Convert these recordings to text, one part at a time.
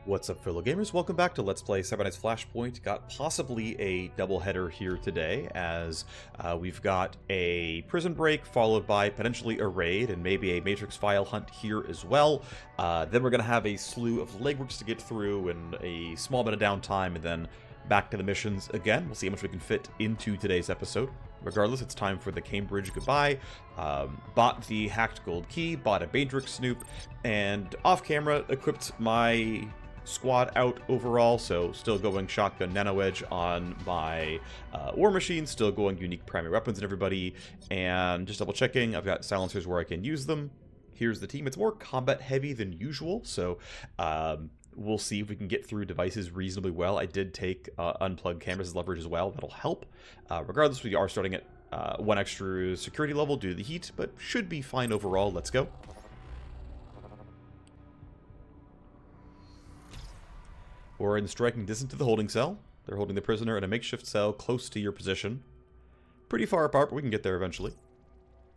What's up, fellow gamers? Welcome back to Let's Play 7 Nights Flashpoint. Got possibly a doubleheader here today, as we've got a prison break followed by potentially a raid and maybe a Matrix file hunt here as well. Then we're going to have a slew of legworks to get through and a small bit of downtime, and then back to the missions again. We'll see how much we can fit into today's episode. Regardless, it's time for the Cambridge goodbye. Bought the hacked gold key, bought a Matrix snoop, and off-camera equipped my squad out overall, so still going shotgun nano edge on my war machine, still going unique primary weapons and everybody, and just double checking, I've got silencers where I can use them. Here's the team. It's more combat heavy than usual, so we'll see if we can get through devices reasonably well. I did take unplugged cameras as leverage as well. That'll help. Regardless, we are starting at 1 extra security level due to the heat, but should be fine overall. Let's go. We're in striking distance to the holding cell. They're holding the prisoner in a makeshift cell close to your position. Pretty far apart, but we can get there eventually.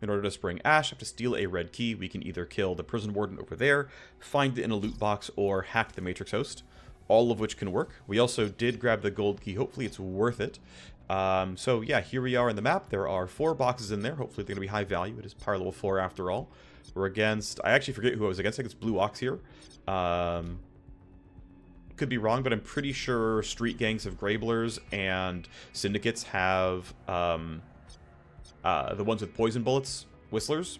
In order to spring Ash, have to steal a red key. We can either kill the prison warden over there, find it in a loot box, or hack the Matrix host. All of which can work. We also did grab the gold key. Hopefully it's worth it. So yeah, here we are in the map. There are 4 boxes in there. Hopefully they're going to be high value. It is power level 4 after all. We're against... I actually forget who I was against. I think it's Blue Ox here. Could be wrong, but I'm pretty sure street gangs have Grablers and syndicates have the ones with poison bullets, Whistlers.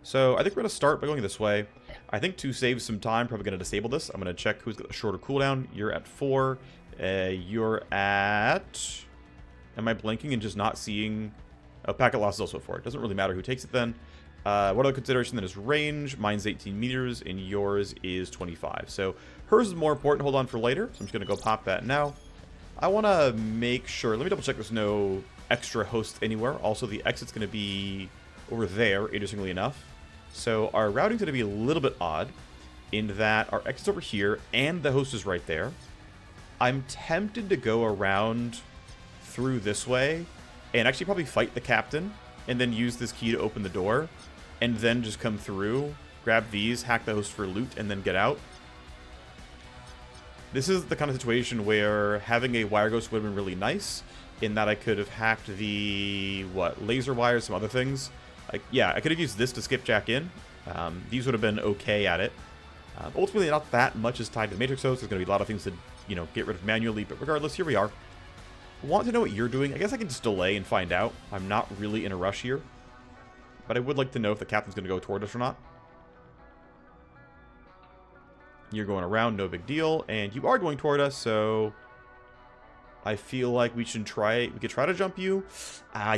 So I think we're going to start by going this way. I think to save some time, probably going to disable this. I'm going to check who's got the shorter cooldown. You're at 4. You're at... Am I blinking and just not seeing... Oh, packet loss is also 4. It doesn't really matter who takes it then. What other consideration then is range? Mine's 18 meters and yours is 25. So hers is more important. Hold on for later. So I'm just going to go pop that now. I want to make sure. Let me double check there's no extra host anywhere. Also, the exit's going to be over there, interestingly enough. So our routing's going to be a little bit odd in that our exit's over here and the host is right there. I'm tempted to go around through this way and actually probably fight the captain and then use this key to open the door. And then just come through, grab these, hack the host for loot, and then get out. This is the kind of situation where having a wire ghost would have been really nice, in that I could have hacked the, laser wires, some other things. Yeah, I could have used this to skipjack in. These would have been okay at it. Ultimately, not that much is tied to the Matrix host. There's going to be a lot of things to, get rid of manually, but regardless, here we are. Want to know what you're doing? I guess I can just delay and find out. I'm not really in a rush here. But I would like to know if the captain's going to go toward us or not. You're going around, no big deal. And you are going toward us, so... I feel like we should try... We could try to jump you.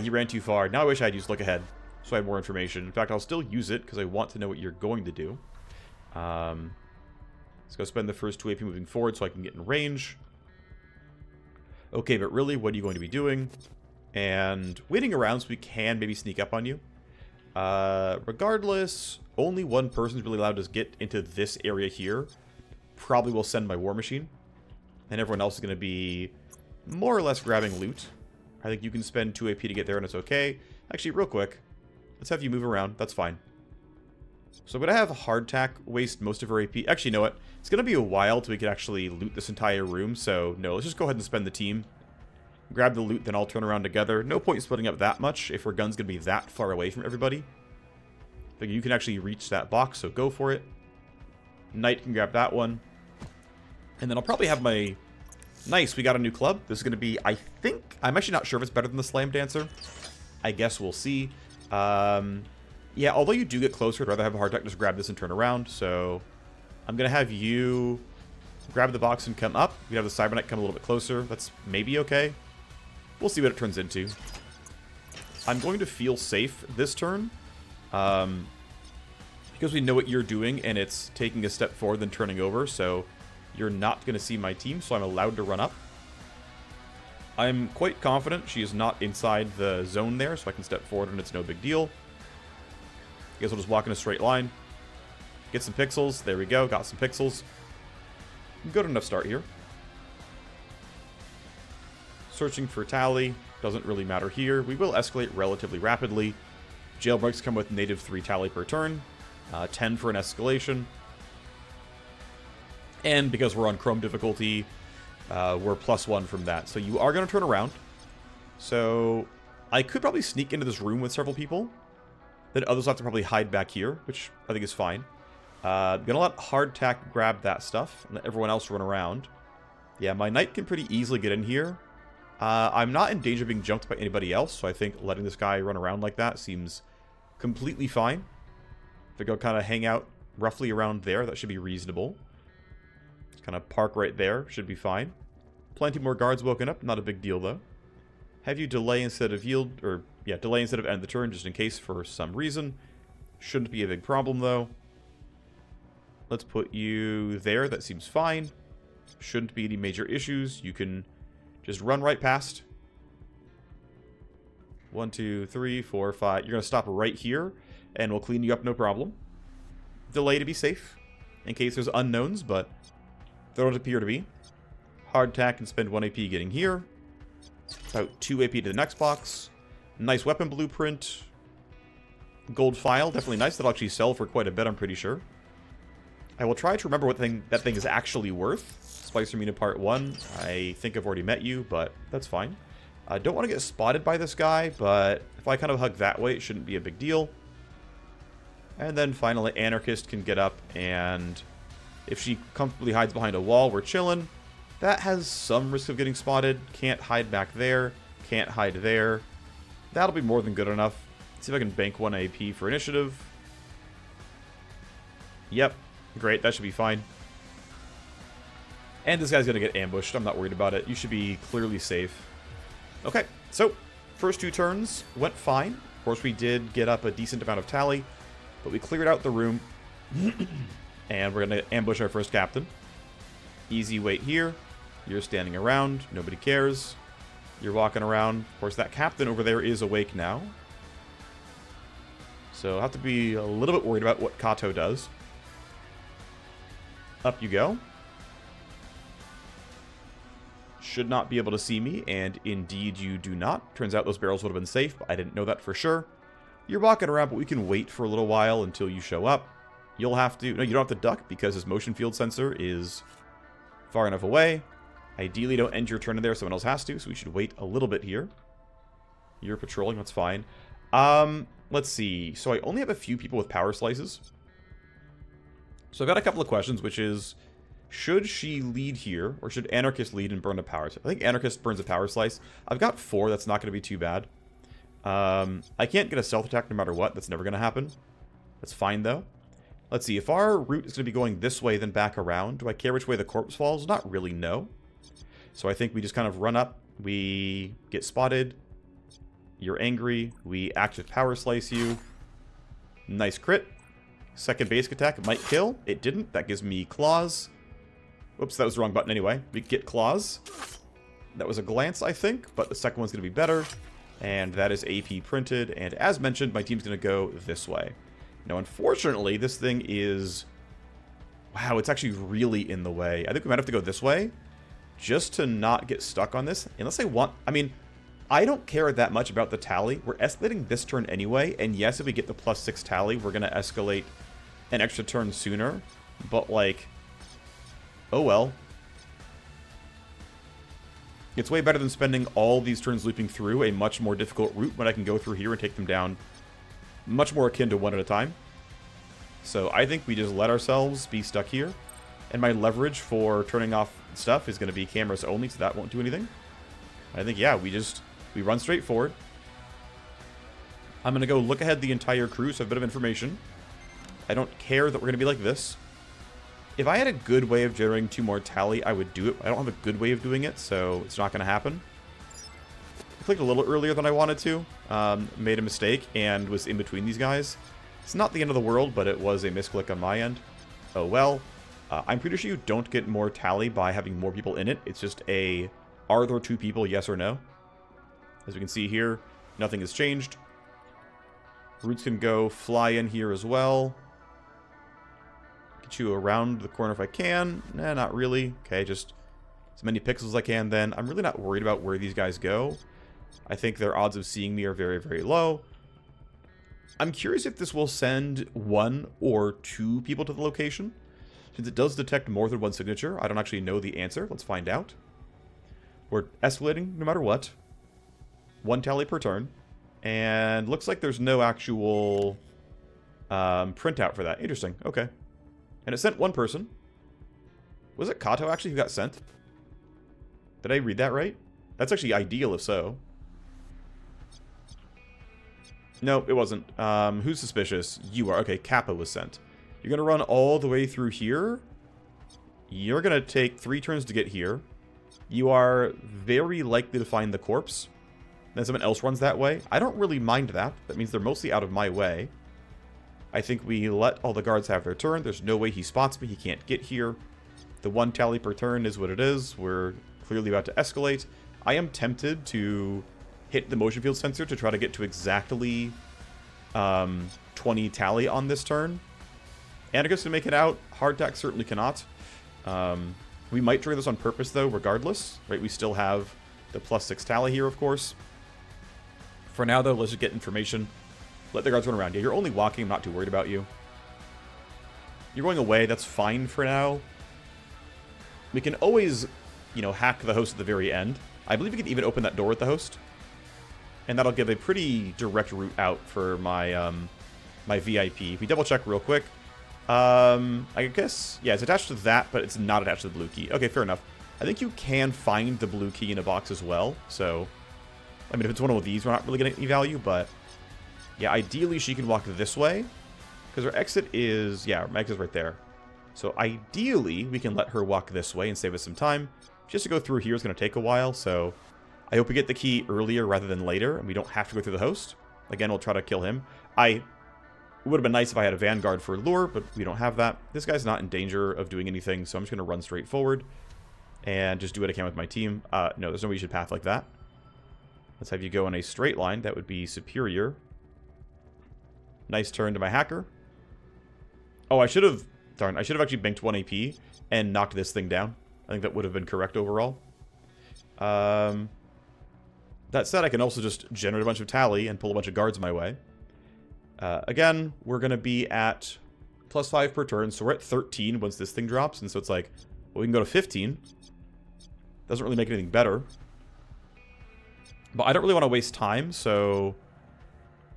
You ran too far. Now I wish I had used look ahead, so I had more information. In fact, I'll still use it, because I want to know what you're going to do. Let's go spend the first 2 AP moving forward, so I can get in range. Okay, but really, what are you going to be doing? And waiting around so we can maybe sneak up on you. Regardless, only one person's really allowed to get into this area here. Probably will send my war machine. And everyone else is going to be more or less grabbing loot. I think you can spend 2 AP to get there and it's okay. Actually, real quick, let's have you move around. That's fine. So I'm going to have Hardtack waste most of her AP. Actually, you know what? It's going to be a while till we can actually loot this entire room. So, no, let's just go ahead and spend the team. Grab the loot, then I'll turn around together. No point in splitting up that much if our gun's going to be that far away from everybody. But you can actually reach that box, so go for it. Knight can grab that one. And then I'll probably have my... Nice, we got a new club. This is going to be, I think... I'm actually not sure if it's better than the Slam Dancer. I guess we'll see. Yeah, although you do get closer, I'd rather have a Hardtack just grab this and turn around. So I'm going to have you grab the box and come up. We have the Cyberknight come a little bit closer. That's maybe okay. We'll see what it turns into. I'm going to feel safe this turn. Because we know what you're doing, and it's taking a step forward then turning over, so you're not going to see my team, so I'm allowed to run up. I'm quite confident she is not inside the zone there, so I can step forward and it's no big deal. I guess we'll just walk in a straight line. Get some pixels. There we go. Got some pixels. Good enough start here. Searching for tally. Doesn't really matter here. We will escalate relatively rapidly. Jailbreaks come with native 3 tally per turn. 10 for an escalation. And because we're on Chrome difficulty, we're +1 from that. So you are going to turn around. So I could probably sneak into this room with several people. Then others have to probably hide back here, which I think is fine. Gonna let Hardtack grab that stuff and let everyone else run around. Yeah, my knight can pretty easily get in here. I'm not in danger of being jumped by anybody else, so I think letting this guy run around like that seems completely fine. If I go kind of hang out roughly around there, that should be reasonable. Kind of park right there, should be fine. Plenty more guards woken up, not a big deal though. Have you delay instead of yield, or yeah, delay instead of end the turn just in case for some reason. Shouldn't be a big problem though. Let's put you there, that seems fine. Shouldn't be any major issues. You can just run right past. 1, 2, 3, 4, 5. You're going to stop right here, and we'll clean you up, no problem. Delay to be safe, in case there's unknowns, but there don't appear to be. Hardtack can spend 1 AP getting here. About 2 AP to the next box. Nice weapon blueprint. Gold file, definitely nice. That'll actually sell for quite a bit, I'm pretty sure. I will try to remember what that thing is actually worth. Splicer Mina Part 1. I think I've already met you, but that's fine. I don't want to get spotted by this guy, but if I kind of hug that way, it shouldn't be a big deal. And then finally, Anarchist can get up, and if she comfortably hides behind a wall, we're chilling. That has some risk of getting spotted. Can't hide back there. Can't hide there. That'll be more than good enough. Let's see if I can bank 1 AP for initiative. Yep. Great, that should be fine. And this guy's going to get ambushed. I'm not worried about it. You should be clearly safe. Okay, so first 2 turns went fine. Of course, we did get up a decent amount of tally, but we cleared out the room. And we're going to ambush our first captain. Easy wait here. You're standing around. Nobody cares. You're walking around. Of course, that captain over there is awake now. So I'll have to be a little bit worried about what Kato does. Up you go. Should not be able to see me, and indeed you do not. Turns out those barrels would have been safe, but I didn't know that for sure. You're walking around, but we can wait for a little while until you show up. You'll have to... No, you don't have to duck, because his motion field sensor is far enough away. Ideally, don't end your turn in there, someone else has to, so we should wait a little bit here. You're patrolling, that's fine. Let's see. So I only have a few people with power slices. So I've got a couple of questions, which is, should she lead here, or should Anarchist lead and burn a power slice? I think Anarchist burns a power slice. I've got 4, that's not going to be too bad. I can't get a stealth attack no matter what, that's never going to happen. That's fine, though. Let's see, if our route is going to be going this way, then back around, do I care which way the corpse falls? Not really, no. So I think we just kind of run up, we get spotted, you're angry, we active power slice you. Nice crit. Second basic attack might kill. It didn't. That gives me claws. Oops, that was the wrong button anyway. We get claws. That was a glance, I think, but the second one's going to be better. And that is AP printed. And as mentioned, my team's going to go this way. Now, unfortunately, this thing is... Wow, it's actually really in the way. I think we might have to go this way just to not get stuck on this. Unless I want... I mean, I don't care that much about the tally. We're escalating this turn anyway. And yes, if we get the +6 tally, we're going to escalate an extra turn sooner, but like, oh well. It's way better than spending all these turns looping through a much more difficult route when I can go through here and take them down much more akin to 1 at a time. So I think we just let ourselves be stuck here, and my leverage for turning off stuff is going to be cameras only, so that won't do anything. I think, yeah, we run straight forward. I'm going to go look ahead the entire crew, so I have a bit of information. I don't care that we're going to be like this. If I had a good way of generating 2 more tally, I would do it. I don't have a good way of doing it, so it's not going to happen. I clicked a little earlier than I wanted to. Made a mistake and was in between these guys. It's not the end of the world, but it was a misclick on my end. Oh well. I'm pretty sure you don't get more tally by having more people in it. It's just a, are there 2 people, yes or no? As we can see here, nothing has changed. Roots can go fly in here as well. Get you around the corner if I can. Nah, not really. Okay, just as many pixels as I can then. I'm really not worried about where these guys go. I think their odds of seeing me are very, very low. I'm curious if this will send 1 or 2 people to the location. Since it does detect more than one signature, I don't actually know the answer. Let's find out. We're escalating no matter what. 1 tally per turn. And looks like there's no actual printout for that. Interesting. Okay. And it sent 1 person. Was it Kato actually who got sent? Did I read that right? That's actually ideal if so. No, it wasn't. Who's suspicious? You are. Okay, Kappa was sent. You're going to run all the way through here. You're going to take 3 turns to get here. You are very likely to find the corpse. Then someone else runs that way. I don't really mind that. That means they're mostly out of my way. I think we let all the guards have their turn. There's no way he spots me. He can't get here. The 1 tally per turn is what it is. We're clearly about to escalate. I am tempted to hit the motion field sensor to try to get to exactly 20 tally on this turn. Anarchist can make it out. Hardtack certainly cannot. We might trigger this on purpose, though, regardless. Right? We still have the +6 tally here, of course. For now, though, let's just get information. Let the guards run around. Yeah, you're only walking. I'm not too worried about you. You're going away. That's fine for now. We can always, you know, hack the host at the very end. I believe we can even open that door at the host. And that'll give a pretty direct route out for my my VIP. If we double check real quick. I guess, yeah, it's attached to that, but it's not attached to the blue key. Okay, fair enough. I think you can find the blue key in a box as well. So, I mean, if it's one of these, we're not really getting any value, but yeah, ideally she can walk this way. Because her exit is, yeah, her exit is right there. So ideally, we can let her walk this way and save us some time. Just to go through here is going to take a while, so I hope we get the key earlier rather than later, and we don't have to go through the host. Again, we'll try to kill him. It would have been nice if I had a Vanguard for lure, but we don't have that. This guy's not in danger of doing anything, so I'm just going to run straight forward and just do what I can with my team. No, there's no way you should path like that. Let's have you go in a straight line. That would be superior. Nice turn to my hacker. Oh, I should have... Darn, I should have actually banked 1 AP and knocked this thing down. I think that would have been correct overall. That said, I can also just generate a bunch of tally and pull a bunch of guards my way. Again, we're going to be at +5 per turn, so we're at 13 once this thing drops, and so it's like, well, we can go to 15. Doesn't really make anything better. But I don't really want to waste time, so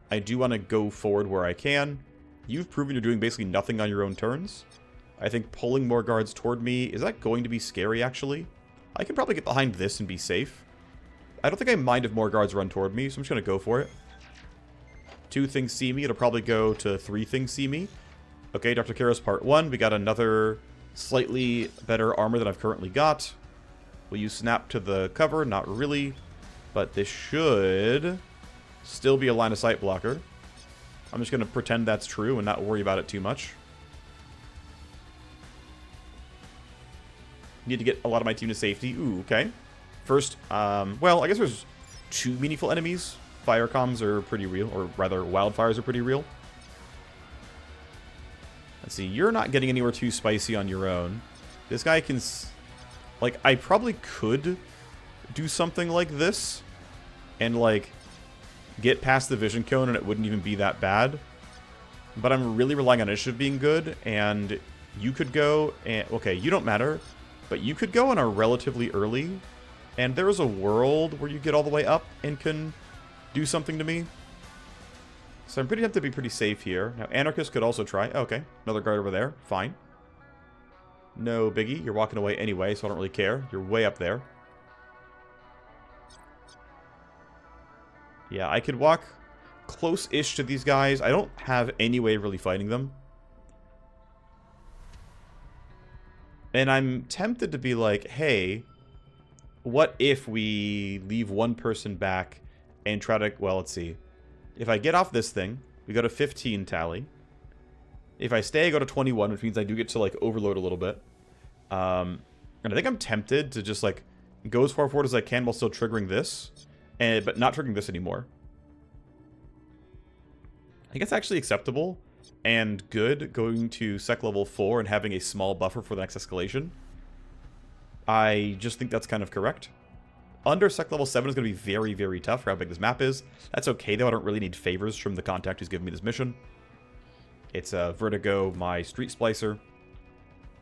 I do want to go forward where I can. You've proven you're doing basically nothing on your own turns. I think pulling more guards toward me, is that going to be scary, actually? I can probably get behind this and be safe. I don't think I mind if more guards run toward me, so I'm just going to go for it. 2 things see me. It'll probably go to 3 things see me. Okay, Dr. Kairos part 1. We got another slightly better armor than I've currently got. Will you snap to the cover? Not really. But this should still be a line of sight blocker. I'm just going to pretend that's true and not worry about it too much. Need to get a lot of my team to safety. Ooh, okay. First, well, I guess there's 2 meaningful enemies. Fire comms are pretty real, or rather, wildfires are pretty real. Let's see, you're not getting anywhere too spicy on your own. This guy can... Like, I probably could do something like this and, like, get past the vision cone and it wouldn't even be that bad. But I'm really relying on initiative being good, and you could go and... Okay, you don't matter, but you could go in a relatively early, and there is a world where you get all the way up and can do something to me. So I'm pretty tempted to be pretty safe here. Now, Anarchist could also try. Oh, okay, another guard over there. Fine. No biggie. You're walking away anyway, so I don't really care. You're way up there. Yeah, I could walk close-ish to these guys. I don't have any way of really fighting them. And I'm tempted to be like, hey, what if we leave one person back and try to... Well, let's see. If I get off this thing, we go to 15 tally. If I stay, I go to 21, which means I do get to, like, overload a little bit. And I think I'm tempted to just, like, go as far forward as I can while still triggering this. But not triggering this anymore. I think it's actually acceptable and good going to sec level 4 and having a small buffer for the next escalation. I just think that's kind of correct. Under sec level 7 is going to be very, very tough for how big this map is. That's okay, though. I don't really need favors from the contact who's giving me this mission. It's Vertigo, my street splicer.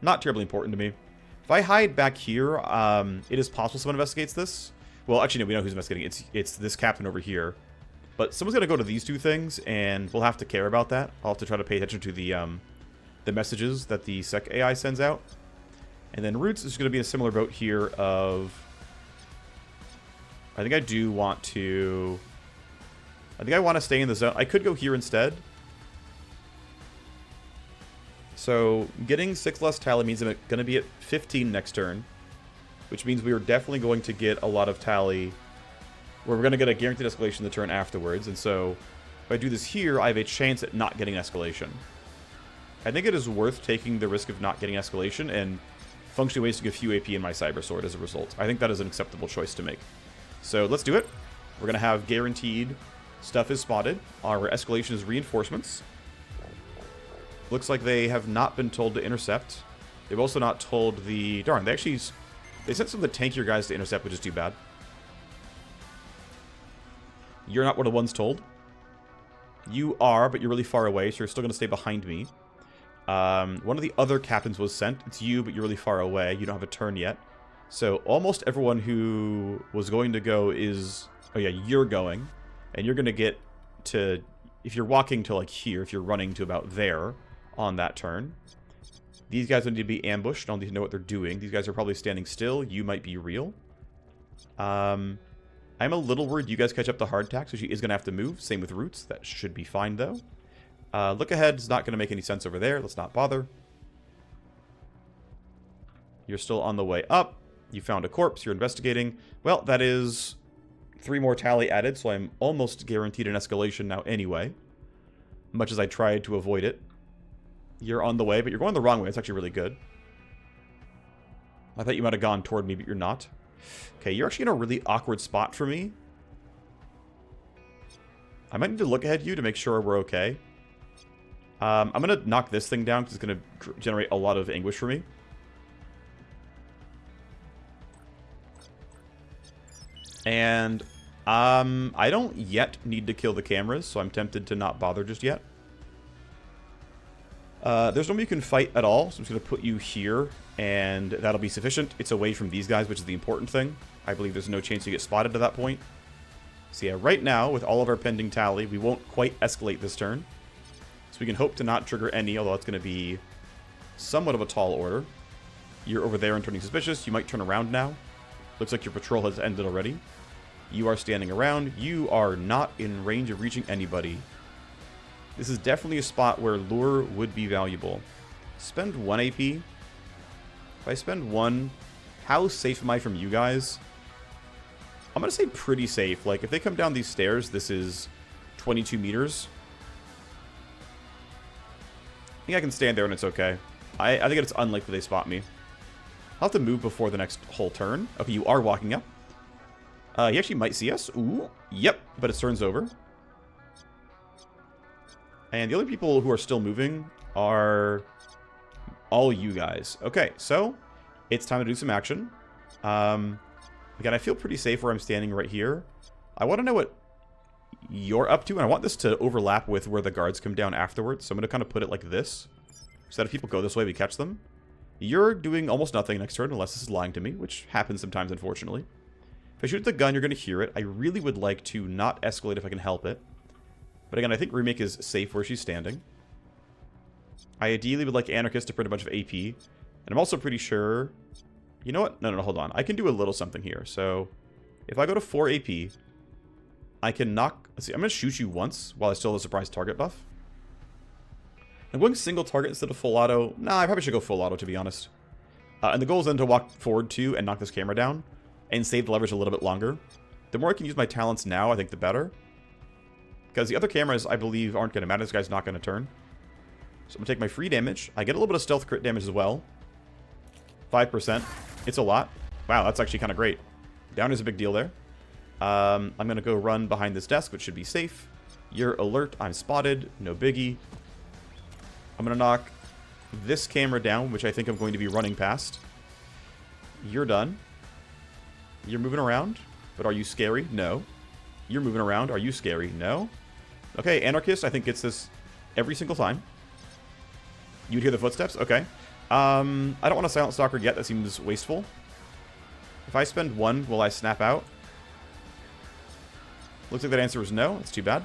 Not terribly important to me. If I hide back here, it is possible someone investigates this. Well, actually, no, we know who's investigating. It's this captain over here. But someone's going to go to these two things, and we'll have to care about that. I'll have to try to pay attention to the messages that the sec AI sends out. And then Roots is going to be in a similar boat here of... I think I do want to... I think I want to stay in the zone. I could go here instead. So, getting 6 less tally means I'm going to be at 15 next turn. Which means we are definitely going to get a lot of tally... where we're going to get a guaranteed escalation the turn afterwards. And so, if I do this here, I have a chance at not getting escalation. I think it is worth taking the risk of not getting escalation and functionally wasting a few AP in my Cybersword as a result. I think that is an acceptable choice to make. So, let's do it. We're going to have guaranteed stuff is spotted. Our escalation is reinforcements. Looks like they have not been told to intercept. They've also not told the... Darn, they actually... They sent some of the tankier guys to intercept, which is too bad. You're not one of the ones told. You are, but you're really far away, so you're still going to stay behind me. One of the other captains was sent. It's you, but you're really far away. You don't have a turn yet. So almost everyone who was going to go is... Oh yeah, you're going. And you're going to get to... If you're walking to like here, if you're running to about there on that turn. These guys need to be ambushed. I don't need to know what they're doing. These guys are probably standing still. You might be real. I'm a little worried you guys catch up to hardtack, so she is going to have to move. Same with Roots. That should be fine, though. Look ahead is not going to make any sense over there. Let's not bother. You're still on the way up. You found a corpse. You're investigating. Well, that is 3 more tally added, so I'm almost guaranteed an escalation now anyway. Much as I tried to avoid it. You're on the way, but you're going the wrong way. It's actually really good. I thought you might have gone toward me, but you're not. Okay, you're actually in a really awkward spot for me. I might need to look ahead of you to make sure we're okay. I'm going to knock this thing down because it's going to generate a lot of anguish for me. And I don't yet need to kill the cameras, so I'm tempted to not bother just yet. There's nobody you can fight at all, so I'm just going to put you here, and that'll be sufficient. It's away from these guys, which is the important thing. I believe there's no chance you get spotted to that point. So yeah, right now, with all of our pending tally, we won't quite escalate this turn. So we can hope to not trigger any, although it's going to be somewhat of a tall order. You're over there and turning suspicious. You might turn around now. Looks like your patrol has ended already. You are standing around. You are not in range of reaching anybody. This is definitely a spot where lure would be valuable. Spend 1 AP. If I spend 1, how safe am I from you guys? I'm going to say pretty safe. Like, if they come down these stairs, this is 22 meters. I think I can stand there and it's okay. I think it's unlikely they spot me. I'll have to move before the next whole turn. Okay, you are walking up. He actually might see us. Ooh, yep, but his turn's over. And the only people who are still moving are all you guys. Okay, so it's time to do some action. Again, I feel pretty safe where I'm standing right here. I want to know what you're up to, and I want this to overlap with where the guards come down afterwards. So I'm going to kind of put it like this, so that if people go this way, we catch them. You're doing almost nothing next turn, unless this is lying to me, which happens sometimes, unfortunately. If I shoot the gun, you're going to hear it. I really would like to not escalate if I can help it. But again, I think Remake is safe where she's standing. I ideally would like Anarchist to print a bunch of AP. And I'm also pretty sure... You know what? No, hold on. I can do a little something here. So, if I go to 4 AP, I can knock... Let's see, I'm going to shoot you once while I still have a surprise target buff. I'm going single target instead of full auto. Nah, I probably should go full auto, to be honest. And the goal is then to walk forward too and knock this camera down and save the leverage a little bit longer. The more I can use my talents now, I think the better. Because the other cameras, I believe, aren't going to matter. This guy's not going to turn. So I'm going to take my free damage. I get a little bit of stealth crit damage as well. 5%. It's a lot. Wow, that's actually kind of great. Down is a big deal there. I'm going to go run behind this desk, which should be safe. You're alert. I'm spotted. No biggie. I'm going to knock this camera down, which I think I'm going to be running past. You're done. You're moving around. But are you scary? No. You're moving around. Are you scary? No. Okay, Anarchist, I think, gets this every single time. You'd hear the footsteps? Okay. I don't want to Silent Stalker yet. That seems wasteful. If I spend 1, will I snap out? Looks like that answer was no. That's too bad.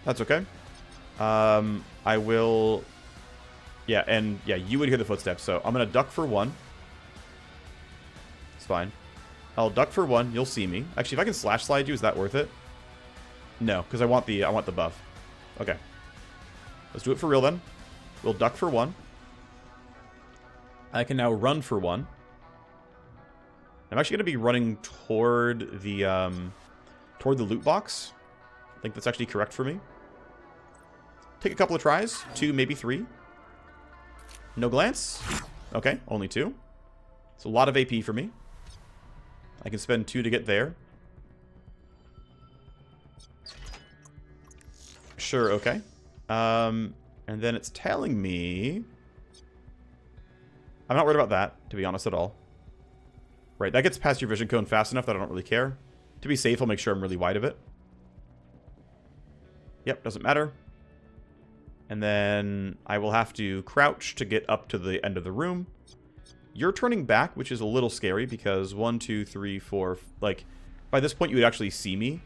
That's okay. I will... Yeah, and yeah, you would hear the footsteps, so I'm going to duck for 1. It's fine. I'll duck for 1. You'll see me. Actually, if I can slash slide you, is that worth it? No, because I want the buff. Okay. Let's do it for real then. We'll duck for 1. I can now run for 1. I'm actually going to be running toward the loot box. I think that's actually correct for me. Take a couple of tries. 2, maybe 3. No glance. Okay, only 2. It's a lot of AP for me. I can spend 2 to get there. Sure, okay. And then it's telling me... I'm not worried about that, to be honest, at all. Right, that gets past your vision cone fast enough that I don't really care. To be safe, I'll make sure I'm really wide of it. Yep, doesn't matter. And then I will have to crouch to get up to the end of the room. You're turning back, which is a little scary because 1, 2, 3, 4... Like, by this point, you would actually see me.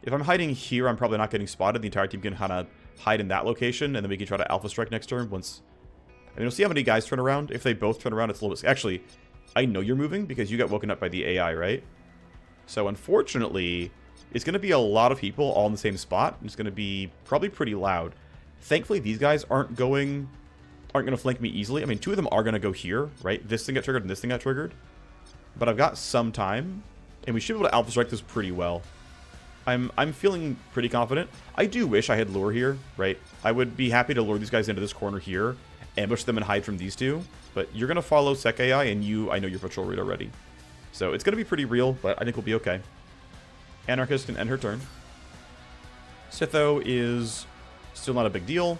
If I'm hiding here, I'm probably not getting spotted. The entire team can kind of hide in that location, and then we can try to alpha strike next turn once... I mean, we'll see how many guys turn around. If they both turn around, it's a little bit... Actually, I know you're moving because you got woken up by the AI, right? So, unfortunately, it's going to be a lot of people all in the same spot. It's going to be probably pretty loud. Thankfully, these guys aren't going to flank me easily. I mean, 2 of them are going to go here, right? This thing got triggered and this thing got triggered. But I've got some time, and we should be able to alpha strike this pretty well. I'm feeling pretty confident. I do wish I had lure here, right? I would be happy to lure these guys into this corner here, ambush them and hide from these 2. But you're going to follow Sec AI, and I know your patrol route already. So it's going to be pretty real, but I think we'll be okay. Anarchist can end her turn. Sitho is still not a big deal.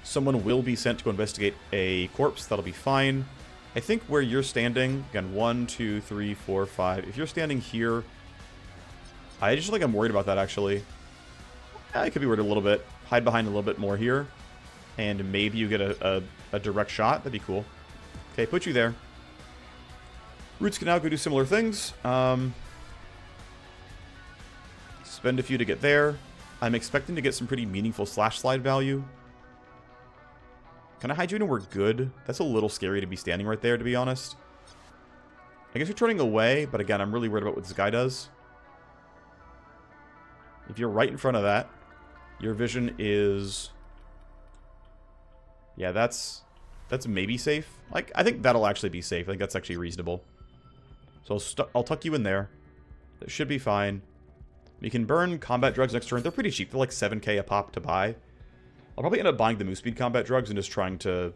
Someone will be sent to investigate a corpse. That'll be fine. I think where you're standing, again, 1, 2, 3, 4, 5. If you're standing here, I just I'm worried about that, actually. I could be worried a little bit. Hide behind a little bit more here. And maybe you get a direct shot. That'd be cool. Okay, put you there. Roots can now go do similar things. Spend a few to get there. I'm expecting to get some pretty meaningful slash slide value. Can I hide you and we're good? That's a little scary to be standing right there, to be honest. I guess you're turning away, but again, I'm really worried about what this guy does. If you're right in front of that, your vision is... Yeah, that's maybe safe. Like, I think that'll actually be safe. I think that's actually reasonable. So I'll tuck you in there. That should be fine. You can burn combat drugs next turn. They're pretty cheap. They're like 7k a pop to buy. I'll probably end up buying the move speed combat drugs and just trying to,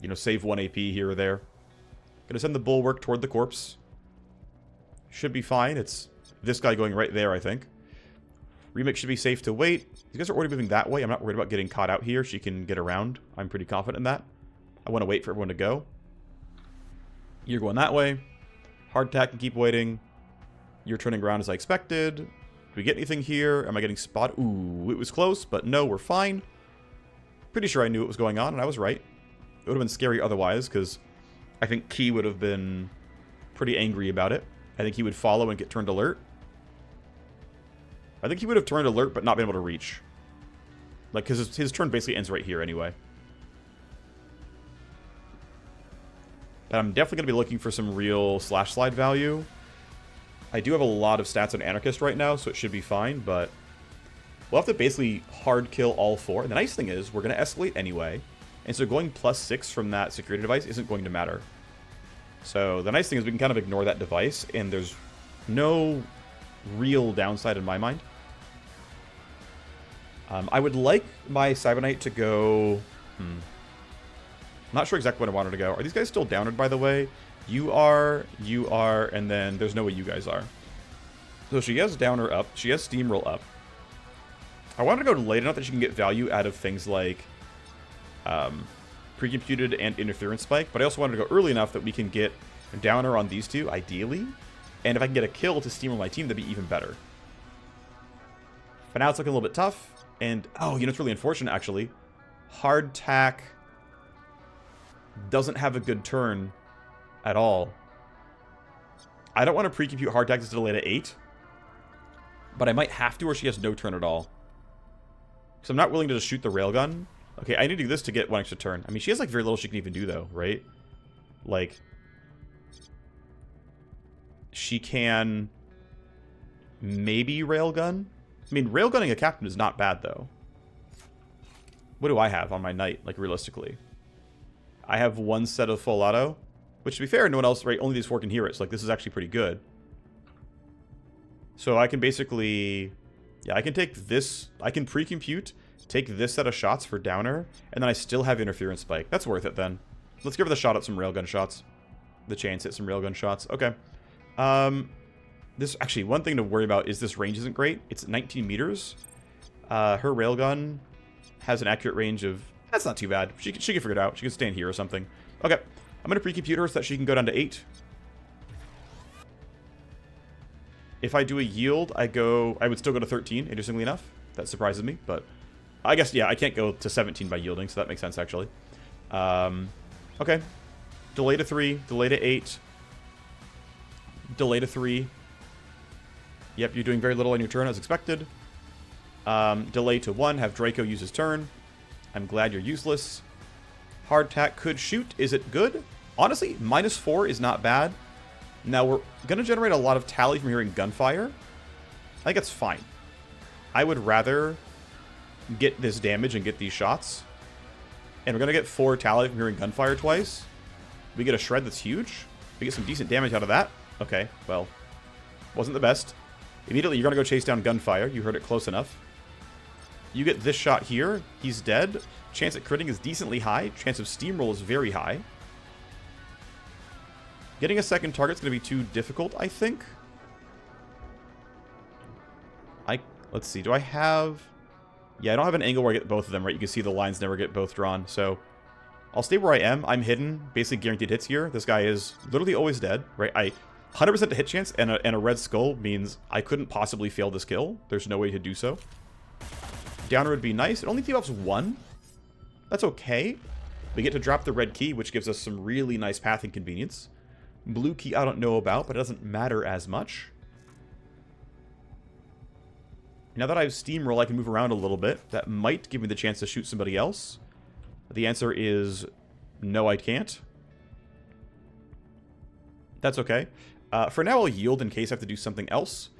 you know, save 1 AP here or there. Gonna send the bulwark toward the corpse. Should be fine. It's this guy going right there, I think. Remix should be safe to wait. These guys are already moving that way. I'm not worried about getting caught out here. She can get around. I'm pretty confident in that. I want to wait for everyone to go. You're going that way. Hardtack can keep waiting. You're turning around as I expected. Do we get anything here? Am I getting spotted? Ooh, it was close, but no, we're fine. Pretty sure I knew what was going on, and I was right. It would have been scary otherwise, because I think Key would have been pretty angry about it. I think he would follow and get turned alert. I think he would have turned alert, but not been able to reach. Like, because his turn basically ends right here anyway. But I'm definitely going to be looking for some real slash slide value. I do have a lot of stats on Anarchist right now, so it should be fine, but we'll have to basically hard kill all 4. And the nice thing is, we're going to escalate anyway, and so going +6 from that security device isn't going to matter. So the nice thing is we can kind of ignore that device, and there's no real downside in my mind. I would like my Cyberknight to go... Not sure exactly what I wanted to go. Are these guys still downed, by the way? You are, and then there's no way you guys are. So she has Downer up. She has Steamroll up. I wanted to go late enough that she can get value out of things like Precomputed and Interference Spike, but I also wanted to go early enough that we can get Downer on these 2, ideally. And if I can get a kill to Steamroll my team, that'd be even better. But now it's looking a little bit tough. And, oh, you know, it's really unfortunate, actually. Hardtack doesn't have a good turn at all. I don't want to pre-compute Hardtack to delay to 8. But I might have to, or she has no turn at all. So I'm not willing to just shoot the railgun. Okay, I need to do this to get 1 extra turn. I mean, she has, like, very little she can even do, though, right? Like, she can maybe railgun. I mean, railgunning a captain is not bad, though. What do I have on my knight, like, realistically? I have 1 set of full auto. Which, to be fair, no one else, right? Only these 4 can hear it. So, like, this is actually pretty good. So I can basically... Yeah, I can take this... I can pre-compute, take this set of shots for downer, and then I still have interference spike. That's worth it, then. Let's give her the shot at some railgun shots. The chance hit some railgun shots. Okay. This... Actually, one thing to worry about is this range isn't great. It's 19 meters. Her railgun has an accurate range of... That's not too bad. She can figure it out. She can stand here or something. Okay. I'm going to pre-compute her so that she can go down to 8. If I do a yield, I would still go to 13, interestingly enough. That surprises me, but I guess, yeah, I can't go to 17 by yielding, so that makes sense, actually. Okay. Delay to 3, delay to 8. Delay to 3. Yep, you're doing very little on your turn, as expected. Delay to 1, have Draco use his turn. I'm glad you're useless. Hardtack could shoot. Is it good? Honestly, -4 is not bad. Now, we're going to generate a lot of tally from hearing gunfire. I think it's fine. I would rather get this damage and get these shots. And we're going to get 4 tally from hearing gunfire twice. We get a shred that's huge. We get some decent damage out of that. Okay, well, wasn't the best. Immediately, you're going to go chase down gunfire. You heard it close enough. You get this shot here. He's dead. Chance at critting is decently high. Chance of steamroll is very high. Getting a second target's going to be too difficult, I think. Let's see. Do I have... Yeah, I don't have an angle where I get both of them, right? You can see the lines never get both drawn. So I'll stay where I am. I'm hidden. Basically guaranteed hits here. This guy is literally always dead, right? 100% to hit chance and a red skull means I couldn't possibly fail this kill. There's no way to do so. Downer would be nice. It only debuffs 1. That's okay. We get to drop the red key, which gives us some really nice pathing convenience. Blue key I don't know about, but it doesn't matter as much. Now that I have steamroll, I can move around a little bit. That might give me the chance to shoot somebody else. The answer is no, I can't. That's okay. For now, I'll yield in case I have to do something else.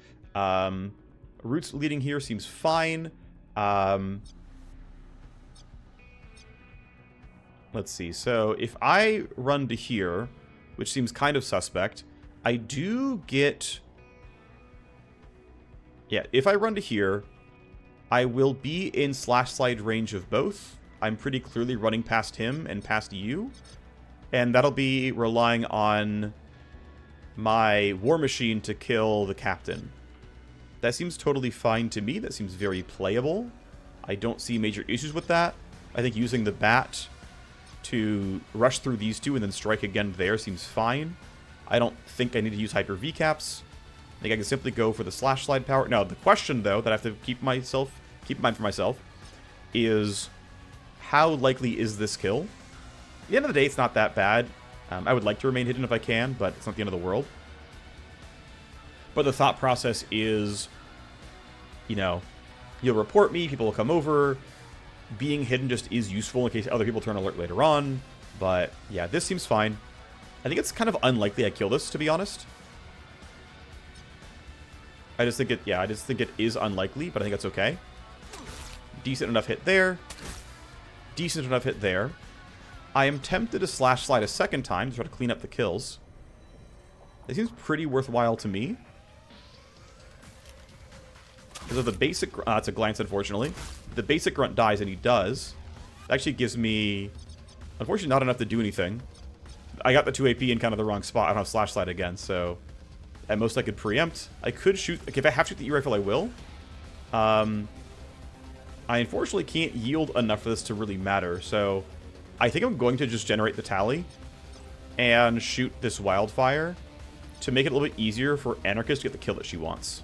Roots leading here seems fine. Let's see. So if I run to here, which seems kind of suspect, I do get... Yeah, if I run to here, I will be in /slide range of both. I'm pretty clearly running past him and past you. And that'll be relying on my War Machine to kill the captain. That seems totally fine to me. That seems very playable. I don't see major issues with that. I think using the bat to rush through these two and then strike again there seems fine. I don't think I need to use Hyper V-Caps. I think I can simply go for the /slide power. Now, the question, though, that I have to keep in mind for myself is how likely is this kill? At the end of the day, it's not that bad. I would like to remain hidden if I can, but it's not the end of the world. But the thought process is, you know, you'll report me, people will come over. Being hidden just is useful in case other people turn alert later on. But, yeah, this seems fine. I think it's kind of unlikely I kill this, to be honest. I just think it is unlikely, but I think that's okay. Decent enough hit there. Decent enough hit there. I am tempted to /slide a second time to try to clean up the kills. It seems pretty worthwhile to me. Because of the basic... that's a glance, unfortunately. The basic grunt dies, and he does. It actually gives me... Unfortunately, not enough to do anything. I got the 2 AP in kind of the wrong spot. I don't have /slide again, so... At most, I could preempt. I could shoot... Like, if I have to shoot the E-Rifle, I will. I unfortunately can't yield enough for this to really matter, so... I think I'm going to just generate the tally and shoot this wildfire to make it a little bit easier for Anarchist to get the kill that she wants.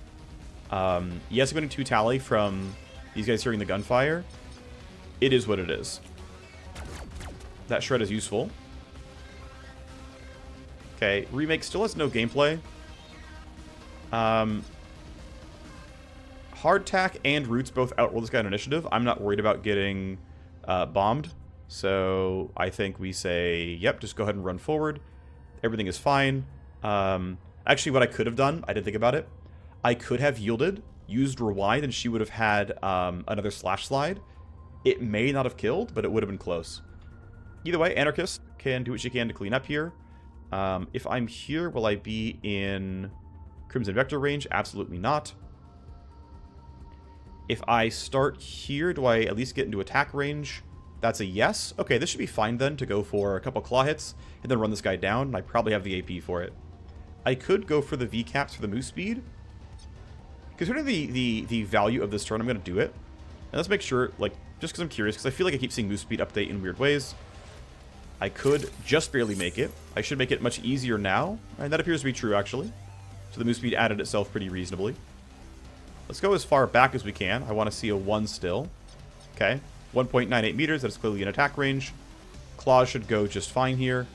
Yes, I'm getting 2 tally from These guys hearing the gunfire. It is what it is. That shred is useful. Okay, remake still has no gameplay. Hardtack and Roots both outroll this guy in initiative. I'm not worried about getting bombed. So I think we say, yep, just go ahead and run forward. Everything is fine. Actually, what I could have done, I didn't think about it. I could have yielded, used Rewind, and she would have had another slash slide. It may not have killed, but it would have been close. Either way, Anarchist can do what she can to clean up here. If I'm here, will I be in Crimson Vector range? Absolutely not. If I start here, do I at least get into attack range? That's a yes. Okay, this should be fine then to go for a couple claw hits and then run this guy down. And I probably have the AP for it. I could go for the VCAPs for the move speed. Considering the value of this turn, I'm going to do it. And let's make sure, like, just because I'm curious, because I feel like I keep seeing move speed update in weird ways. I could just barely make it. I should make it much easier now. And that appears to be true, actually. So the move speed added itself pretty reasonably. Let's go as far back as we can. I want to see a 1 still. Okay. 1.98 meters. That is clearly in attack range. Claws should go just fine here.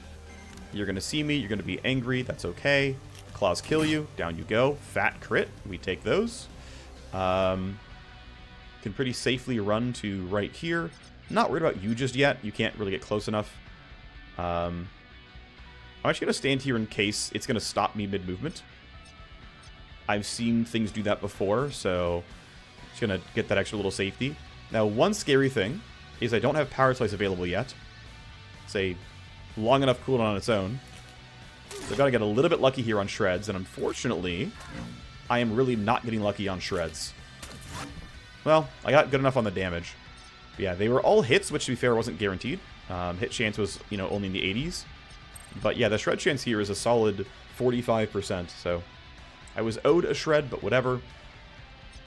You're going to see me. You're going to be angry. That's okay. Claws kill you. Down you go. Fat crit. We take those. Can pretty safely run to right here. Not worried about you just yet. You can't really get close enough. I'm actually going to stand here in case it's going to stop me mid-movement. I've seen things do that before, so just going to get that extra little safety. Now, one scary thing is I don't have Power Slice available yet. It's a long enough cooldown on its own. So I've got to get a little bit lucky here on Shreds, and unfortunately, I am really not getting lucky on Shreds. Well, I got good enough on the damage. But yeah, they were all hits, which to be fair wasn't guaranteed. Hit chance was, you know, only in the 80s. But yeah, the shred chance here is a solid 45%, so I was owed a shred, but whatever.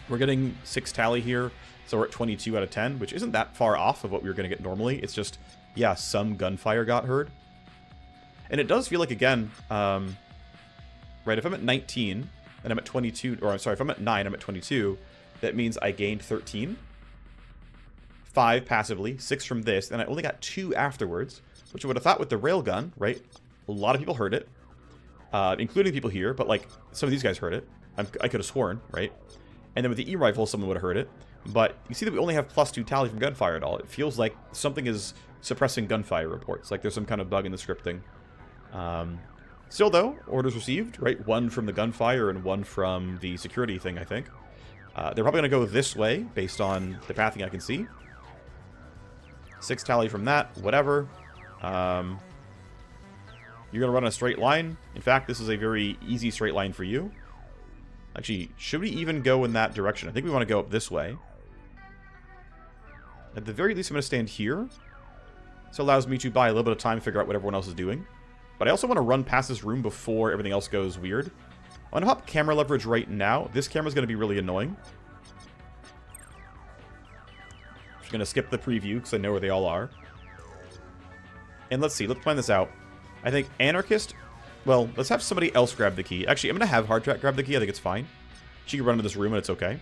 We're getting 6 tally here, so we're at 22 out of 10, which isn't that far off of what we were going to get normally. It's just, yeah, some gunfire got heard. And it does feel like, again, right, if I'm at 19, and I'm at 22, or I'm sorry, if I'm at 9, I'm at 22, that means I gained 13. 5 passively, 6 from this, and I only got 2 afterwards, which I would have thought with the railgun, right? A lot of people heard it, including people here, but like some of these guys heard it. I could have sworn, right? And then with the E-rifle, someone would have heard it. But you see that we only have +2 tally from gunfire at all. It feels like something is suppressing gunfire reports, like there's some kind of bug in the scripting. Still though, orders received, right? 1 from the gunfire and 1 from the security thing, I think. They're probably going to go this way, based on the pathing I can see. 6 tally from that, whatever. You're going to run a straight line. In fact, this is a very easy straight line for you. Actually, should we even go in that direction? I think we want to go up this way. At the very least, I'm going to stand here. This allows me to buy a little bit of time to figure out what everyone else is doing. But I also want to run past this room before everything else goes weird. I'm going to hop camera leverage right now. This camera is going to be really annoying. Just going to skip the preview because I know where they all are. And let's see. Let's plan this out. I think Anarchist... Well, let's have somebody else grab the key. Actually, I'm going to have Hardtrack grab the key. I think it's fine. She can run into this room and it's okay.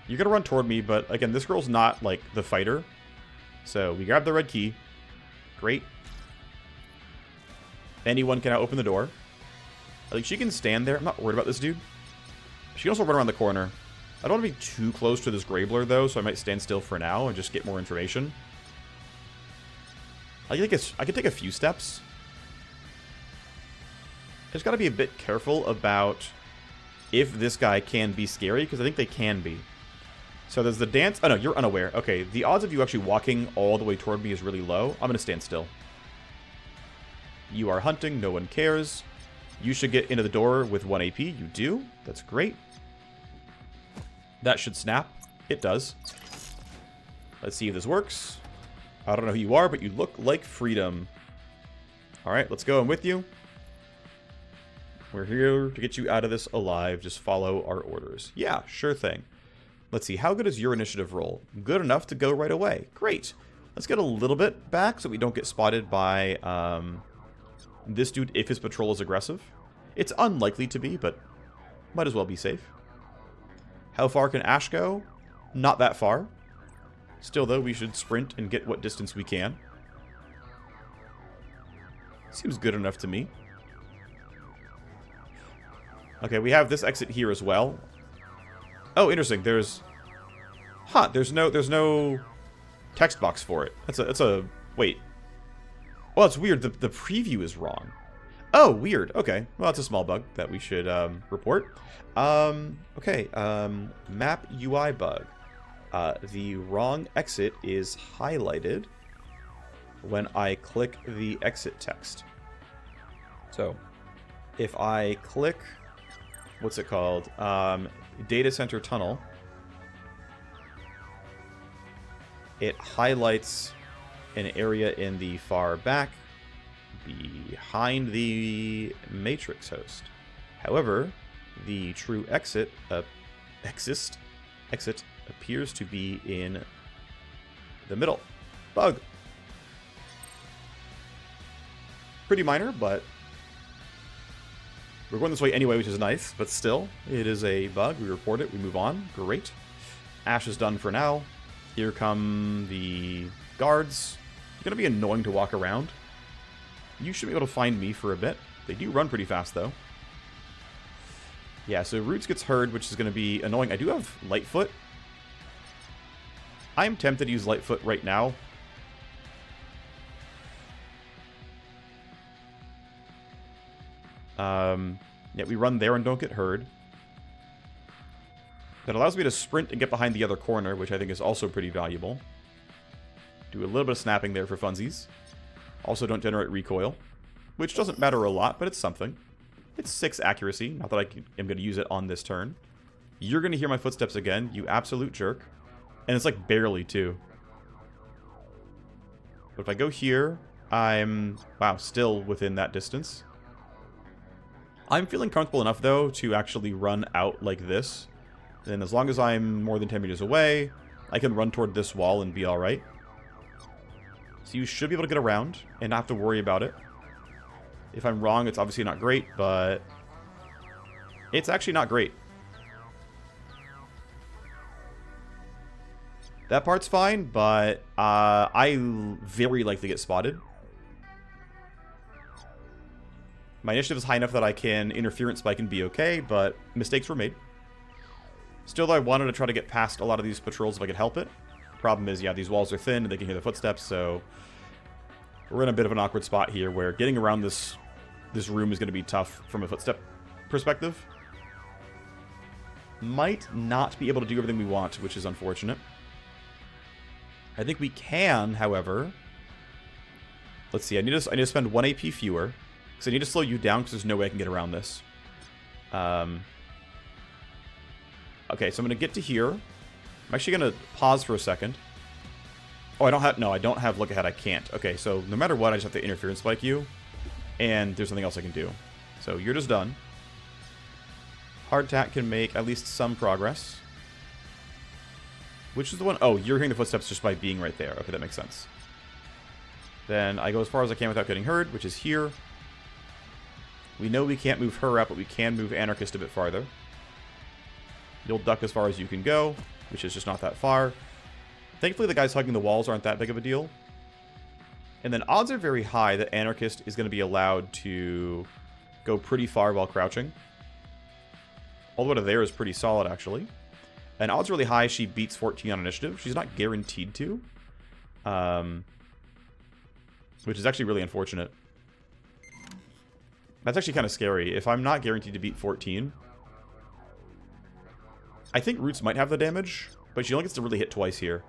You're going to run toward me, but again, this girl's not, like, the fighter. So, we grab the red key. Great. Anyone can now open the door. Like, she can stand there. I'm not worried about this dude. She can also run around the corner. I don't want to be too close to this Graybler, though, so I might stand still for now and just get more information. I could take a few steps. I just got to be a bit careful about if this guy can be scary, because I think they can be. So there's the dance. Oh, no, you're unaware. Okay, the odds of you actually walking all the way toward me is really low. I'm going to stand still. You are hunting. No one cares. You should get into the door with 1 AP. You do. That's great. That should snap. It does. Let's see if this works. I don't know who you are, but you look like freedom. Alright, let's go. I'm with you. We're here to get you out of this alive. Just follow our orders. Yeah, sure thing. Let's see. How good is your initiative roll? Good enough to go right away. Great. Let's get a little bit back so we don't get spotted by this dude if his patrol is aggressive. It's unlikely to be, but might as well be safe. How far can Ash go? Not that far. Still, though, we should sprint and get what distance we can. Seems good enough to me. Okay, we have this exit here as well. Oh, interesting. There's no text box for it. That's a wait. Well, it's weird. The preview is wrong. Oh, weird. Okay. Well, that's a small bug that we should report. Okay. Map UI bug. The wrong exit is highlighted when I click the exit text. So, if I click, what's it called? Data center tunnel. It highlights an area in the far back behind the matrix host. However, the true exit appears to be in the middle. Bug. Pretty minor, but we're going this way anyway, which is nice, but still, it is a bug. We report it, we move on. Great. Ash is done for now. Here come the guards. It's gonna be annoying to walk around. You should be able to find me for a bit. They do run pretty fast, though. Yeah, so Roots gets heard, which is going to be annoying. I do have Lightfoot. I'm tempted to use Lightfoot right now. Yeah, we run there and don't get heard. That allows me to sprint and get behind the other corner, which I think is also pretty valuable. Do a little bit of snapping there for funsies. Also don't generate recoil, which doesn't matter a lot, but it's something. It's 6 accuracy, not that I am going to use it on this turn. You're going to hear my footsteps again, you absolute jerk. And it's like barely, too. But if I go here, I'm, wow, still within that distance. I'm feeling comfortable enough, though, to actually run out like this. And as long as I'm more than 10 meters away, I can run toward this wall and be alright. So you should be able to get around and not have to worry about it. If I'm wrong, it's obviously not great, but it's actually not great. That part's fine, but I very likely get spotted. My initiative is high enough that I can interference spike and be okay, but mistakes were made. Still, though, I wanted to try to get past a lot of these patrols if I could help it. Problem is, yeah, these walls are thin and they can hear the footsteps, so we're in a bit of an awkward spot here where getting around this room is going to be tough from a footstep perspective. Might not be able to do everything we want, which is unfortunate. I think we can, however. Let's see, I need to spend 1 AP fewer, because I need to slow you down because there's no way I can get around this. Okay, so I'm going to get to here. I'm actually going to pause for a second. Oh, I don't have look ahead. I can't. Okay, so no matter what, I just have to interference spike you. And there's something else I can do. So you're just done. Hardtack can make at least some progress. Which is the one? Oh, you're hearing the footsteps just by being right there. Okay, that makes sense. Then I go as far as I can without getting heard, which is here. We know we can't move her up, but we can move Anarchist a bit farther. You'll duck as far as you can go, which is just not that far. Thankfully, the guys hugging the walls aren't that big of a deal. And then odds are very high that Anarchist is going to be allowed to go pretty far while crouching. All the way to there is pretty solid, actually. And odds are really high she beats 14 on initiative. She's not guaranteed to. Which is actually really unfortunate. That's actually kind of scary. If I'm not guaranteed to beat 14... I think Roots might have the damage, but she only gets to really hit twice here.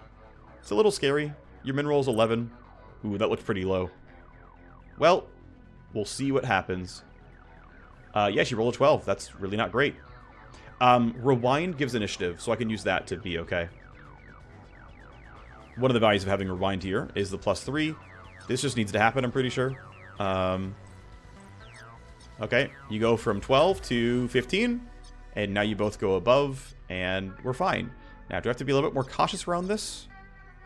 It's a little scary. Your min roll is 11. Ooh, that looked pretty low. Well, we'll see what happens. Yeah, she rolled a 12. That's really not great. Rewind gives initiative, so I can use that to be okay. One of the values of having Rewind here is the +3. This just needs to happen, I'm pretty sure. Okay, you go from 12 to 15, and now you both go above, and we're fine. Now, do I have to be a little bit more cautious around this?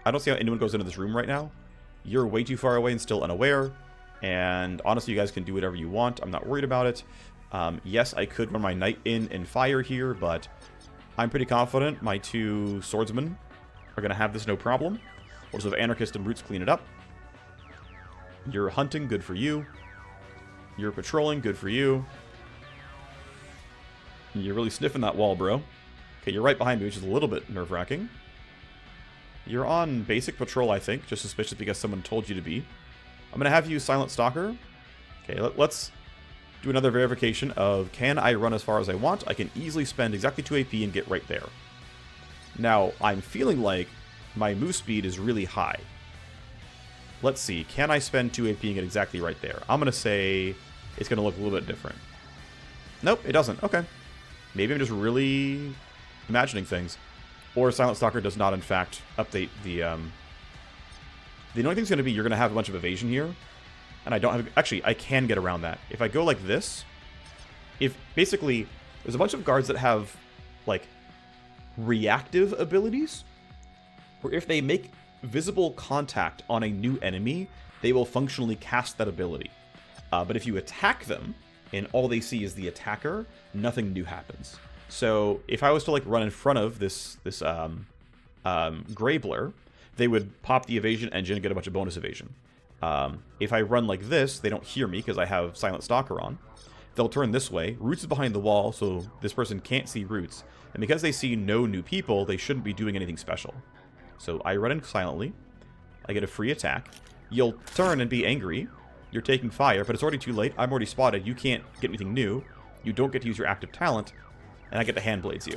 I don't see how anyone goes into this room right now. You're way too far away and still unaware, and honestly, you guys can do whatever you want. I'm not worried about it. Yes, I could run my Knight in and fire here, but I'm pretty confident my 2 swordsmen are going to have this no problem. We'll just have Anarchist and Brutes clean it up. You're hunting, good for you. You're patrolling, good for you. You're really sniffing that wall, bro. Okay, you're right behind me, which is a little bit nerve-wracking. You're on basic patrol, I think. Just suspicious because someone told you to be. I'm going to have you Silent Stalker. Okay, let's do another verification of, can I run as far as I want? I can easily spend exactly 2 AP and get right there. Now, I'm feeling like my move speed is really high. Let's see, can I spend 2 AP and get exactly right there? I'm going to say it's going to look a little bit different. Nope, it doesn't. Okay. Maybe I'm just really imagining things. Or Silent Stalker does not, in fact, update the only thing's going to be you're going to have a bunch of evasion here. And I don't have... Actually, I can get around that. If I go like this... If, basically, there's a bunch of guards that have, like, reactive abilities. Where if they make visible contact on a new enemy, they will functionally cast that ability. But if you attack them, and all they see is the attacker, nothing new happens. So if I was to like run in front of this Graybler, they would pop the evasion engine and get a bunch of bonus evasion. If I run like this, they don't hear me because I have Silent Stalker on. They'll turn this way. Roots is behind the wall, so this person can't see Roots. And because they see no new people, they shouldn't be doing anything special. So I run in silently. I get a free attack. You'll turn and be angry. You're taking fire, but it's already too late. I'm already spotted. You can't get anything new. You don't get to use your active talent. And I get to hand blades you.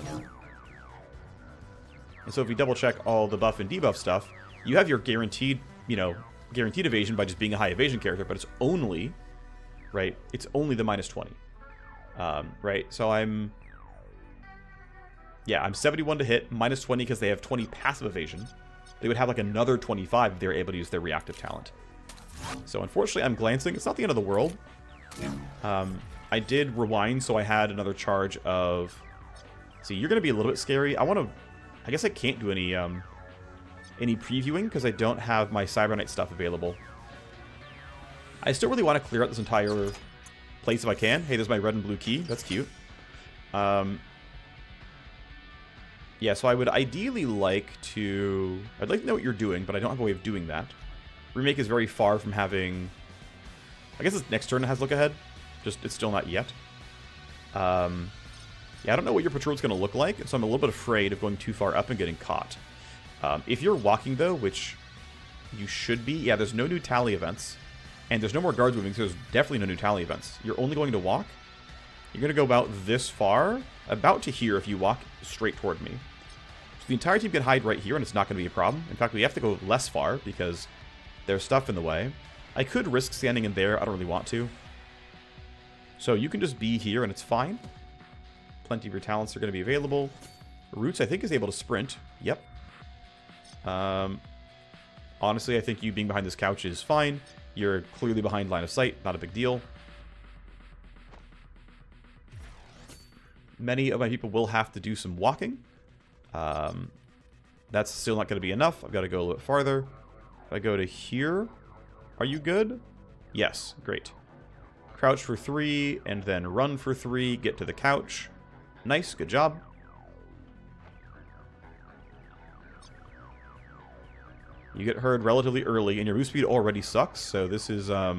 And so if we double check all the buff and debuff stuff, you have your guaranteed, guaranteed evasion by just being a high evasion character, but it's only, right? It's only the minus 20. Right? So I'm 71 to hit, minus 20 because they have 20 passive evasion. They would have like another 25 if they're able to use their reactive talent. So unfortunately, I'm glancing. It's not the end of the world. I did rewind, so I had another charge of... See, you're going to be a little bit scary. I guess I can't do any previewing because I don't have my Cyber Knight stuff available. I still really want to clear out this entire place if I can. Hey, there's my red and blue key. That's cute. Yeah, so I would ideally like to... I'd like to know what you're doing, but I don't have a way of doing that. Remake is very far from having... I guess this next turn has look ahead. Just, it's still not yet. Yeah, I don't know what your patrol is going to look like, so I'm a little bit afraid of going too far up and getting caught. If you're walking, though, which you should be... Yeah, there's no new tally events. And there's no more guards moving, so there's definitely no new tally events. You're only going to walk. You're going to go about this far. About to here if you walk straight toward me. So the entire team can hide right here, and it's not going to be a problem. In fact, we have to go less far, because there's stuff in the way. I could risk standing in there. I don't really want to. So you can just be here, and it's fine. Plenty of your talents are going to be available. Roots, I think, is able to sprint. Yep. Honestly, I think you being behind this couch is fine. You're clearly behind line of sight. Not a big deal. Many of my people will have to do some walking. That's still not going to be enough. I've got to go a little bit farther. If I go to here, are you good? Yes, great. Crouch for 3, and then run for 3, get to the couch. Nice, good job. You get heard relatively early, and your move speed already sucks, so this is, Yeah,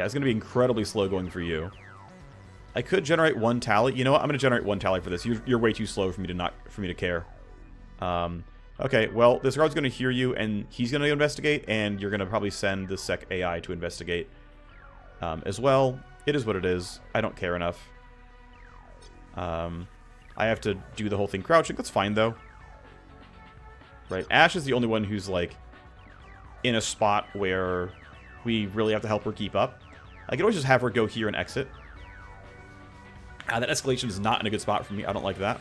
it's going to be incredibly slow going for you. I could generate 1 tally. You know what? I'm going to generate 1 tally for this. You're way too slow for me to care. Okay, well, this guard's going to hear you, and he's going to investigate, and you're going to probably send the Sec AI to investigate as well. It is what it is. I don't care enough. I have to do the whole thing crouching. That's fine, though. Right, Ash is the only one who's, like, in a spot where we really have to help her keep up. I could always just have her go here and exit. That escalation is not in a good spot for me. I don't like that.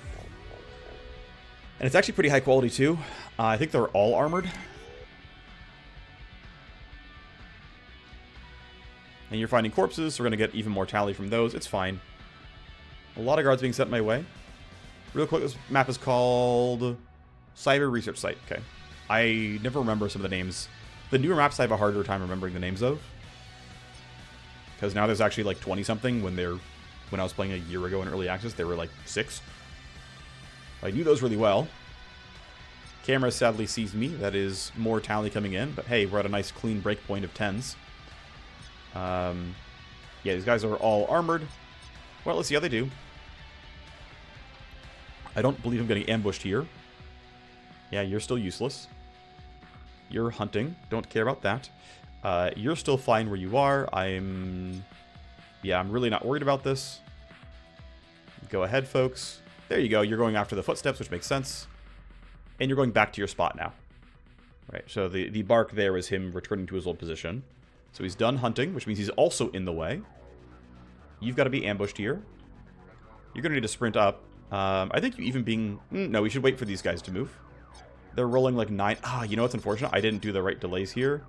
And it's actually pretty high quality, too. I think they're all armored. And you're finding corpses, so we're going to get even more tally from those. It's fine. A lot of guards being sent my way. Real quick, this map is called Cyber Research Site. Okay. I never remember some of the names. The newer maps I have a harder time remembering the names of. Because now there's actually like 20-something when I was playing a year ago in Early Access, there were like 6. I knew those really well. Camera sadly sees me. That is more tally coming in. But hey, we're at a nice clean breakpoint of 10s. Yeah, these guys are all armored. Well, let's see how they do. I don't believe I'm getting ambushed here. Yeah, you're still useless. You're hunting. Don't care about that. You're still fine where you are. I'm really not worried about this. Go ahead, folks. There you go. You're going after the footsteps, which makes sense. And you're going back to your spot now. Right, so the bark there is him returning to his old position. So he's done hunting, which means he's also in the way. You've got to be ambushed here. You're going to need to sprint up. I think you even being... no, we should wait for these guys to move. They're rolling like 9... you know what's unfortunate? I didn't do the right delays here.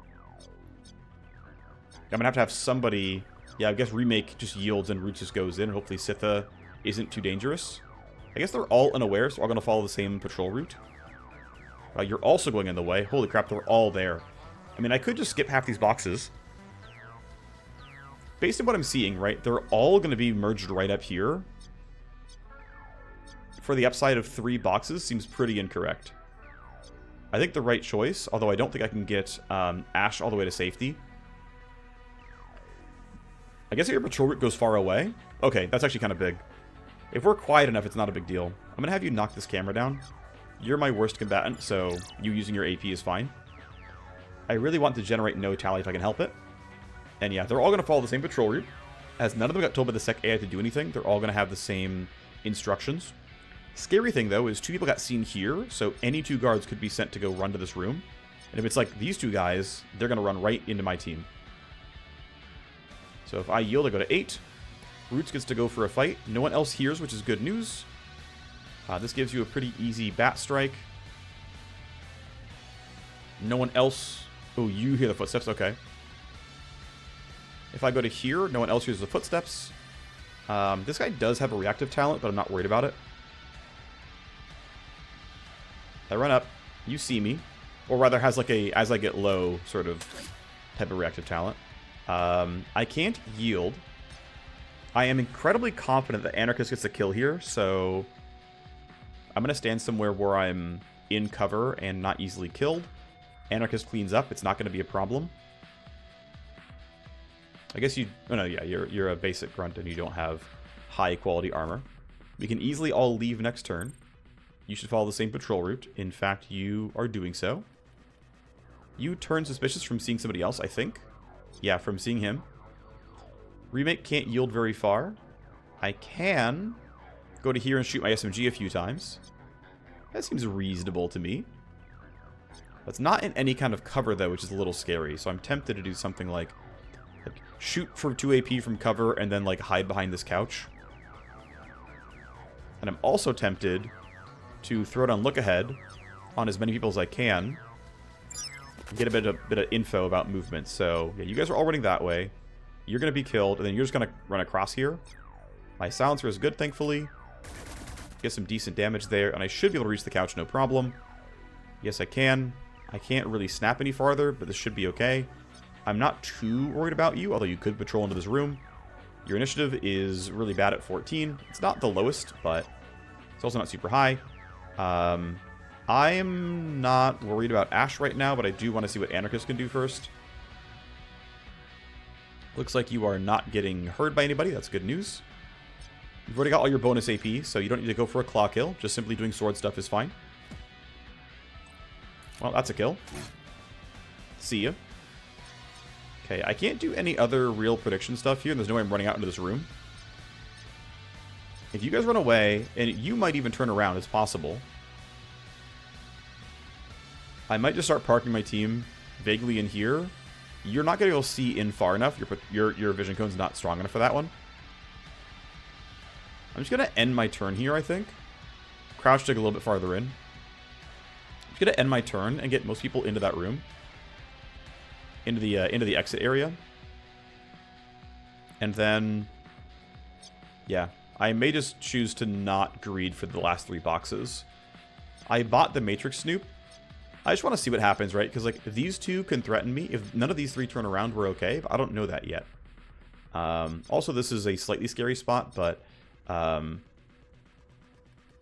I'm going to have somebody... Yeah, I guess Remake just yields and Roots just goes in. And hopefully Sitha isn't too dangerous. I guess they're all unaware, so we're all going to follow the same patrol route. You're also going in the way. Holy crap, they're all there. I mean, I could just skip half these boxes. Based on what I'm seeing, right, they're all going to be merged right up here. For the upside of 3 boxes seems pretty incorrect. I think the right choice, although I don't think I can get Ash all the way to safety. I guess if your patrol route goes far away. Okay, that's actually kind of big. If we're quiet enough, it's not a big deal. I'm going to have you knock this camera down. You're my worst combatant, so you using your AP is fine. I really want to generate no tally if I can help it. And yeah, they're all going to follow the same patrol route. As none of them got told by the Sec AI to do anything, they're all going to have the same instructions. Scary thing, though, is 2 people got seen here, so any 2 guards could be sent to go run to this room. And if it's like these 2 guys, they're going to run right into my team. So if I yield, I go to 8. Roots gets to go for a fight. No one else hears, which is good news. This gives you a pretty easy bat strike. No one else... Oh, you hear the footsteps? Okay. If I go to here, no one else hears the footsteps. This guy does have a reactive talent, but I'm not worried about it. I run up. You see me. Or rather has like a, as I get low, sort of type of reactive talent. I can't yield. I am incredibly confident that Anarchist gets a kill here, so... I'm going to stand somewhere where I'm in cover and not easily killed. Anarchist cleans up. It's not going to be a problem. I guess you... Oh, no, yeah, you're a basic grunt and you don't have high-quality armor. We can easily all leave next turn. You should follow the same patrol route. In fact, you are doing so. You turn suspicious from seeing somebody else, I think. Yeah, from seeing him. Remake can't yield very far. I can... go to here and shoot my SMG a few times. That seems reasonable to me. That's not in any kind of cover, though, which is a little scary. So I'm tempted to do something like shoot for 2 AP from cover and then, like, hide behind this couch. And I'm also tempted to throw it on look ahead on as many people as I can. Get a bit of info about movement. So, yeah, you guys are all running that way. You're going to be killed, and then you're just going to run across here. My silencer is good, thankfully. Get some decent damage there, and I should be able to reach the couch, no problem. Yes, I can. I can't really snap any farther, but this should be okay. I'm not too worried about you, although you could patrol into this room. Your initiative is really bad at 14. It's not the lowest, but it's also not super high. I'm not worried about Ash right now, but I do want to see what Anarchist can do first. Looks like you are not getting hurt by anybody. That's good news. You've already got all your bonus AP, so you don't need to go for a claw kill. Just simply doing sword stuff is fine. Well, that's a kill. See ya. Okay, I can't do any other real prediction stuff here. There's no way I'm running out into this room. If you guys run away, and you might even turn around, it's possible. I might just start parking my team vaguely in here. You're not going to be able to see in far enough. Your vision cone's not strong enough for that one. I'm just going to end my turn here, I think. Crouch dig a little bit farther in. I'm just going to end my turn and get most people into that room. Into the exit area. And then... yeah. I may just choose to not greed for the last 3 boxes. I bought the Matrix Snoop. I just want to see what happens, right? Because, like, these 2 can threaten me. If none of these 3 turn around, we're okay. But I don't know that yet. Also, this is a slightly scary spot, but... oh,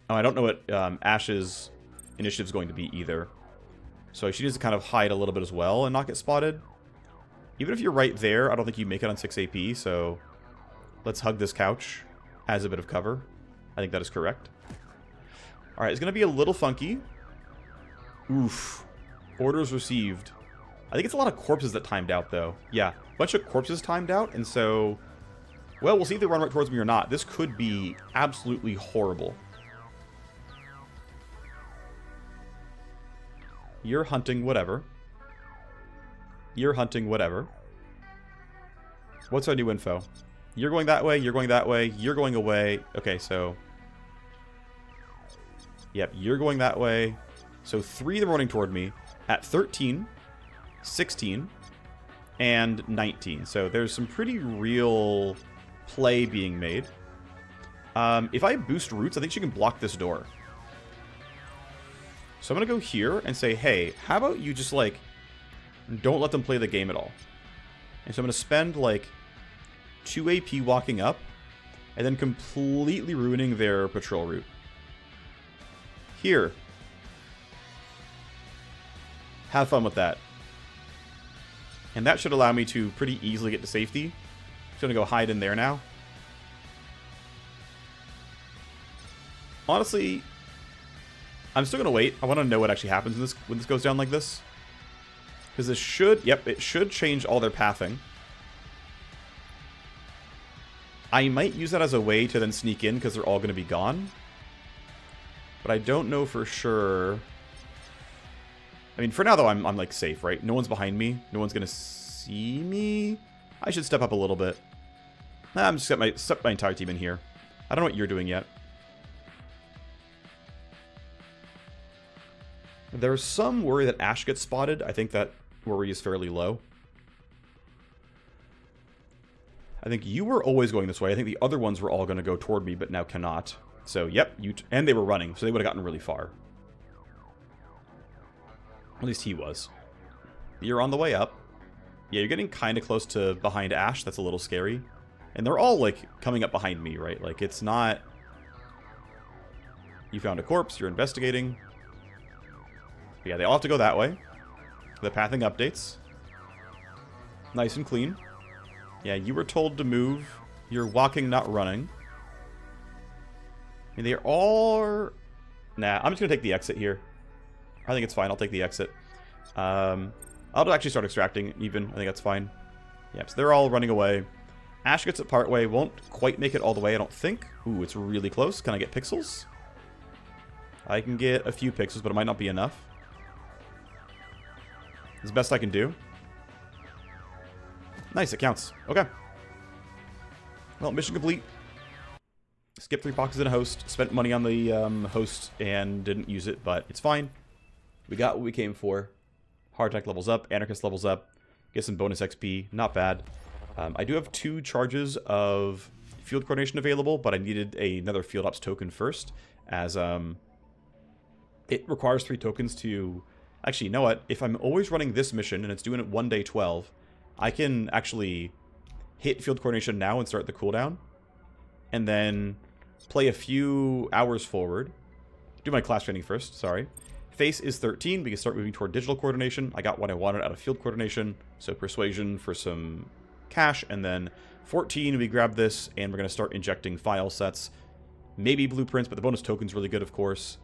I don't know what Ash's initiative is going to be either. So she needs to kind of hide a little bit as well and not get spotted. Even if you're right there, I don't think you make it on 6 AP, so... Let's hug this couch. Has a bit of cover. I think that is correct. Alright, it's going to be a little funky. Oof. Orders received. I think it's a lot of corpses that timed out, though. Yeah, a bunch of corpses timed out, and so... Well, we'll see if they run right towards me or not. This could be absolutely horrible. You're hunting whatever. You're hunting whatever. What's our new info? You're going that way, you're going that way, you're going away. Okay, so... Yep, you're going that way. So 3 of them running toward me at 13, 16, and 19. So there's some pretty real play being made. If I boost roots, I think she can block this door. So I'm going to go here and say, hey, how about you just, like, don't let them play the game at all. And so I'm going to spend, like, 2 AP walking up, and then completely ruining their patrol route. Here. Have fun with that. And that should allow me to pretty easily get to safety. Just gonna go hide in there now. Honestly, I'm still gonna wait. I want to know what actually happens when this goes down like this. Because this should, yep, it should change all their pathing. I might use that as a way to then sneak in because they're all going to be gone. But I don't know for sure. I mean, for now, though, I'm like, safe, right? No one's behind me. No one's going to see me. I should step up a little bit. Nah, I'm just going to set my entire team in here. I don't know what you're doing yet. There's some worry that Ash gets spotted. I think that worry is fairly low. I think you were always going this way. I think the other ones were all going to go toward me, but now cannot. So, yep. And they were running, so they would have gotten really far. At least he was. You're on the way up. Yeah, you're getting kind of close to behind Ash. That's a little scary. And they're all, like, coming up behind me, right? Like, it's not... You found a corpse. You're investigating. But yeah, they all have to go that way. The pathing updates. Nice and clean. Yeah, you were told to move. You're walking, not running. I mean, they all... Nah, I'm just going to take the exit here. I think it's fine. I'll take the exit. I'll actually start extracting even. I think that's fine. Yep, so they're all running away. Ash gets it part way. Won't quite make it all the way, I don't think. Ooh, it's really close. Can I get pixels? I can get a few pixels, but it might not be enough. It's the best I can do. Nice, it counts. Okay. Well, mission complete. Skipped 3 boxes in a host. Spent money on the host and didn't use it, but it's fine. We got what we came for. Hardtech levels up. Anarchist levels up. Get some bonus XP. Not bad. I do have 2 charges of field coordination available, but I needed another field ops token first, as it requires 3 tokens to... Actually, you know what? If I'm always running this mission and it's doing it 1 day 12... I can actually hit field coordination now and start the cooldown. And then play a few hours forward. Do my class training first, sorry. Face is 13. We can start moving toward digital coordination. I got what I wanted out of field coordination. So persuasion for some cash. And then 14, we grab this and we're going to start injecting file sets. Maybe blueprints, but the bonus token's really good, of course.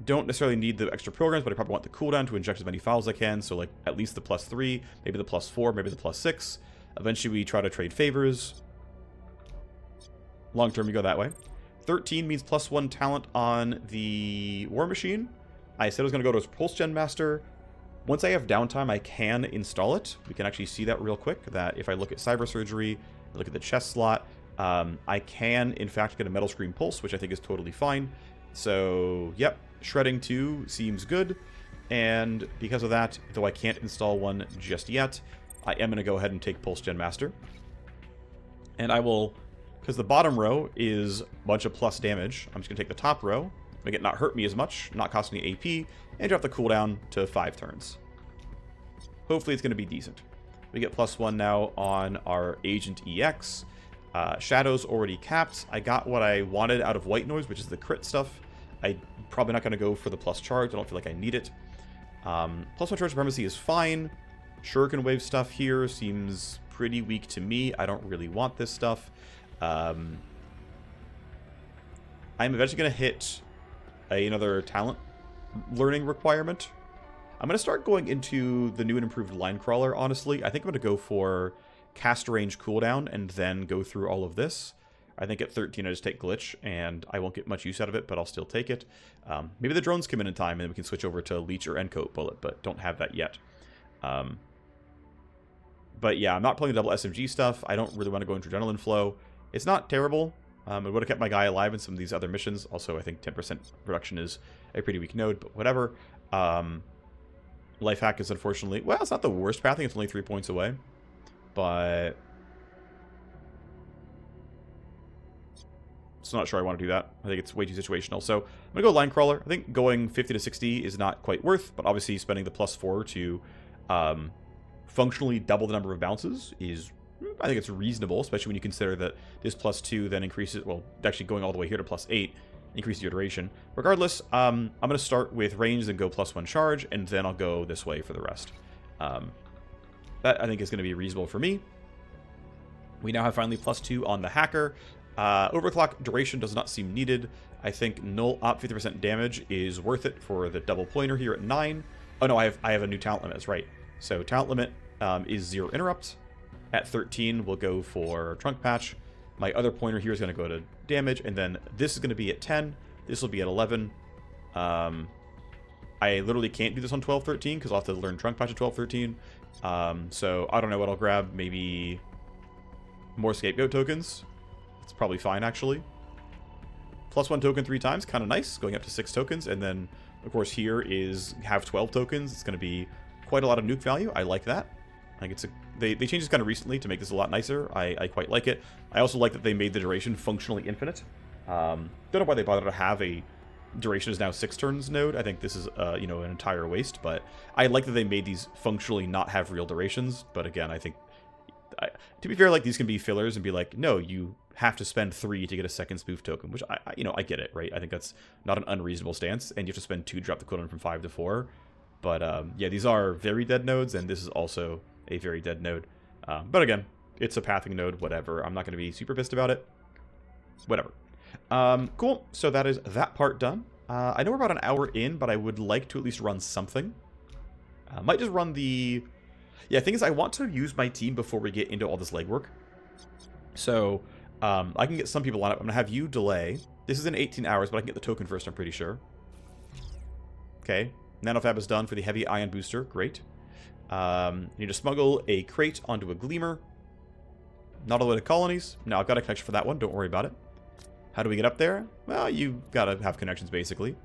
Don't necessarily need the extra programs, but I probably want the cooldown to inject as many files as I can. So, like, at least the +3, maybe the +4, maybe the +6. Eventually, we try to trade favors. Long term, we go that way. 13 means +1 talent on the War Machine. I said I was going to go to Pulse Gen Master. Once I have downtime, I can install it. We can actually see that real quick, that if I look at Cyber Surgery, look at the chest slot, I can, in fact, get a Metal Screen Pulse, which I think is totally fine. So, yep. Shredding 2 seems good, and because of that, though I can't install one just yet, I am going to go ahead and take Pulse Gen Master. And I will, because the bottom row is a bunch of plus damage, I'm just going to take the top row, make it not hurt me as much, not cost me AP, and drop the cooldown to 5 turns. Hopefully it's going to be decent. We get +1 now on our Agent EX. Shadow's already capped. I got what I wanted out of White Noise, which is the crit stuff. I'm probably not going to go for the plus charge. I don't feel like I need it. +1 charge supremacy is fine. Shuriken Wave stuff here seems pretty weak to me. I don't really want this stuff. I'm eventually going to hit another talent learning requirement. I'm going to start going into the new and improved line crawler, honestly. I think I'm going to go for cast range cooldown and then go through all of this. I think at 13 I just take glitch, and I won't get much use out of it, but I'll still take it. Maybe the drones come in time, and then we can switch over to leech or endcoat bullet, but don't have that yet. But yeah, I'm not playing the double SMG stuff. I don't really want to go into adrenaline flow. It's not terrible. It would have kept my guy alive in some of these other missions. Also, I think 10% reduction is a pretty weak node, but whatever. Life hack is unfortunately... Well, it's not the worst pathing. It's only 3 points away. But... So not sure I want to do that. I think it's way too situational. So I'm going to go line crawler. I think going 50 to 60 is not quite worth, but obviously spending the +4 to functionally double the number of bounces is... I think it's reasonable, especially when you consider that this +2 then increases... Well, actually going all the way here to +8 increases your duration. Regardless, I'm going to start with range and go +1 charge, and then I'll go this way for the rest. That, I think, is going to be reasonable for me. We now have finally +2 on the hacker. Overclock duration does not seem needed. I think null op 50% damage is worth it for the double pointer here at 9. Oh no, I have a new talent limit, that's right. So talent limit is 0 interrupt. At 13, we'll go for trunk patch. My other pointer here is going to go to damage, and then this is going to be at 10. This will be at 11. I literally can't do this on 12-13 because I'll have to learn trunk patch at 12-13. So I don't know what I'll grab. Maybe more scapegoat tokens. It's probably fine, actually. +1 token 3 times, kind of nice, going up to 6 tokens. And then, of course, here is have 12 tokens. It's going to be quite a lot of nuke value. I like that. I think it's a... They changed this kind of recently to make this a lot nicer. I quite like it. I also like that they made the duration functionally infinite. Don't know why they bothered to have a duration is now 6 turns node. I think this is, you know, an entire waste. But I like that they made these functionally not have real durations. But again, I think... to be fair, like, these can be fillers and be like, no, you have to spend 3 to get a second spoof token, which you know, I get it, right? I think that's not an unreasonable stance, and you have to spend 2 to drop the cooldown from 5 to 4. But yeah, these are very dead nodes, and this is also a very dead node. But again, it's a pathing node, whatever. I'm not going to be super pissed about it. Whatever. Cool. So that is that part done. I know we're about an hour in, but I would like to at least run something. Might just run the... Yeah, the thing is, I want to use my team before we get into all this legwork. So, I can get some people on it. I'm going to have you delay. This is in 18 hours, but I can get the token first, I'm pretty sure. Okay. NanoFab is done for the heavy ion booster. Great. Need to smuggle a crate onto a gleamer. Not all the way to colonies. No, I've got a connection for that one. Don't worry about it. How do we get up there? Well, you gotta have connections, basically.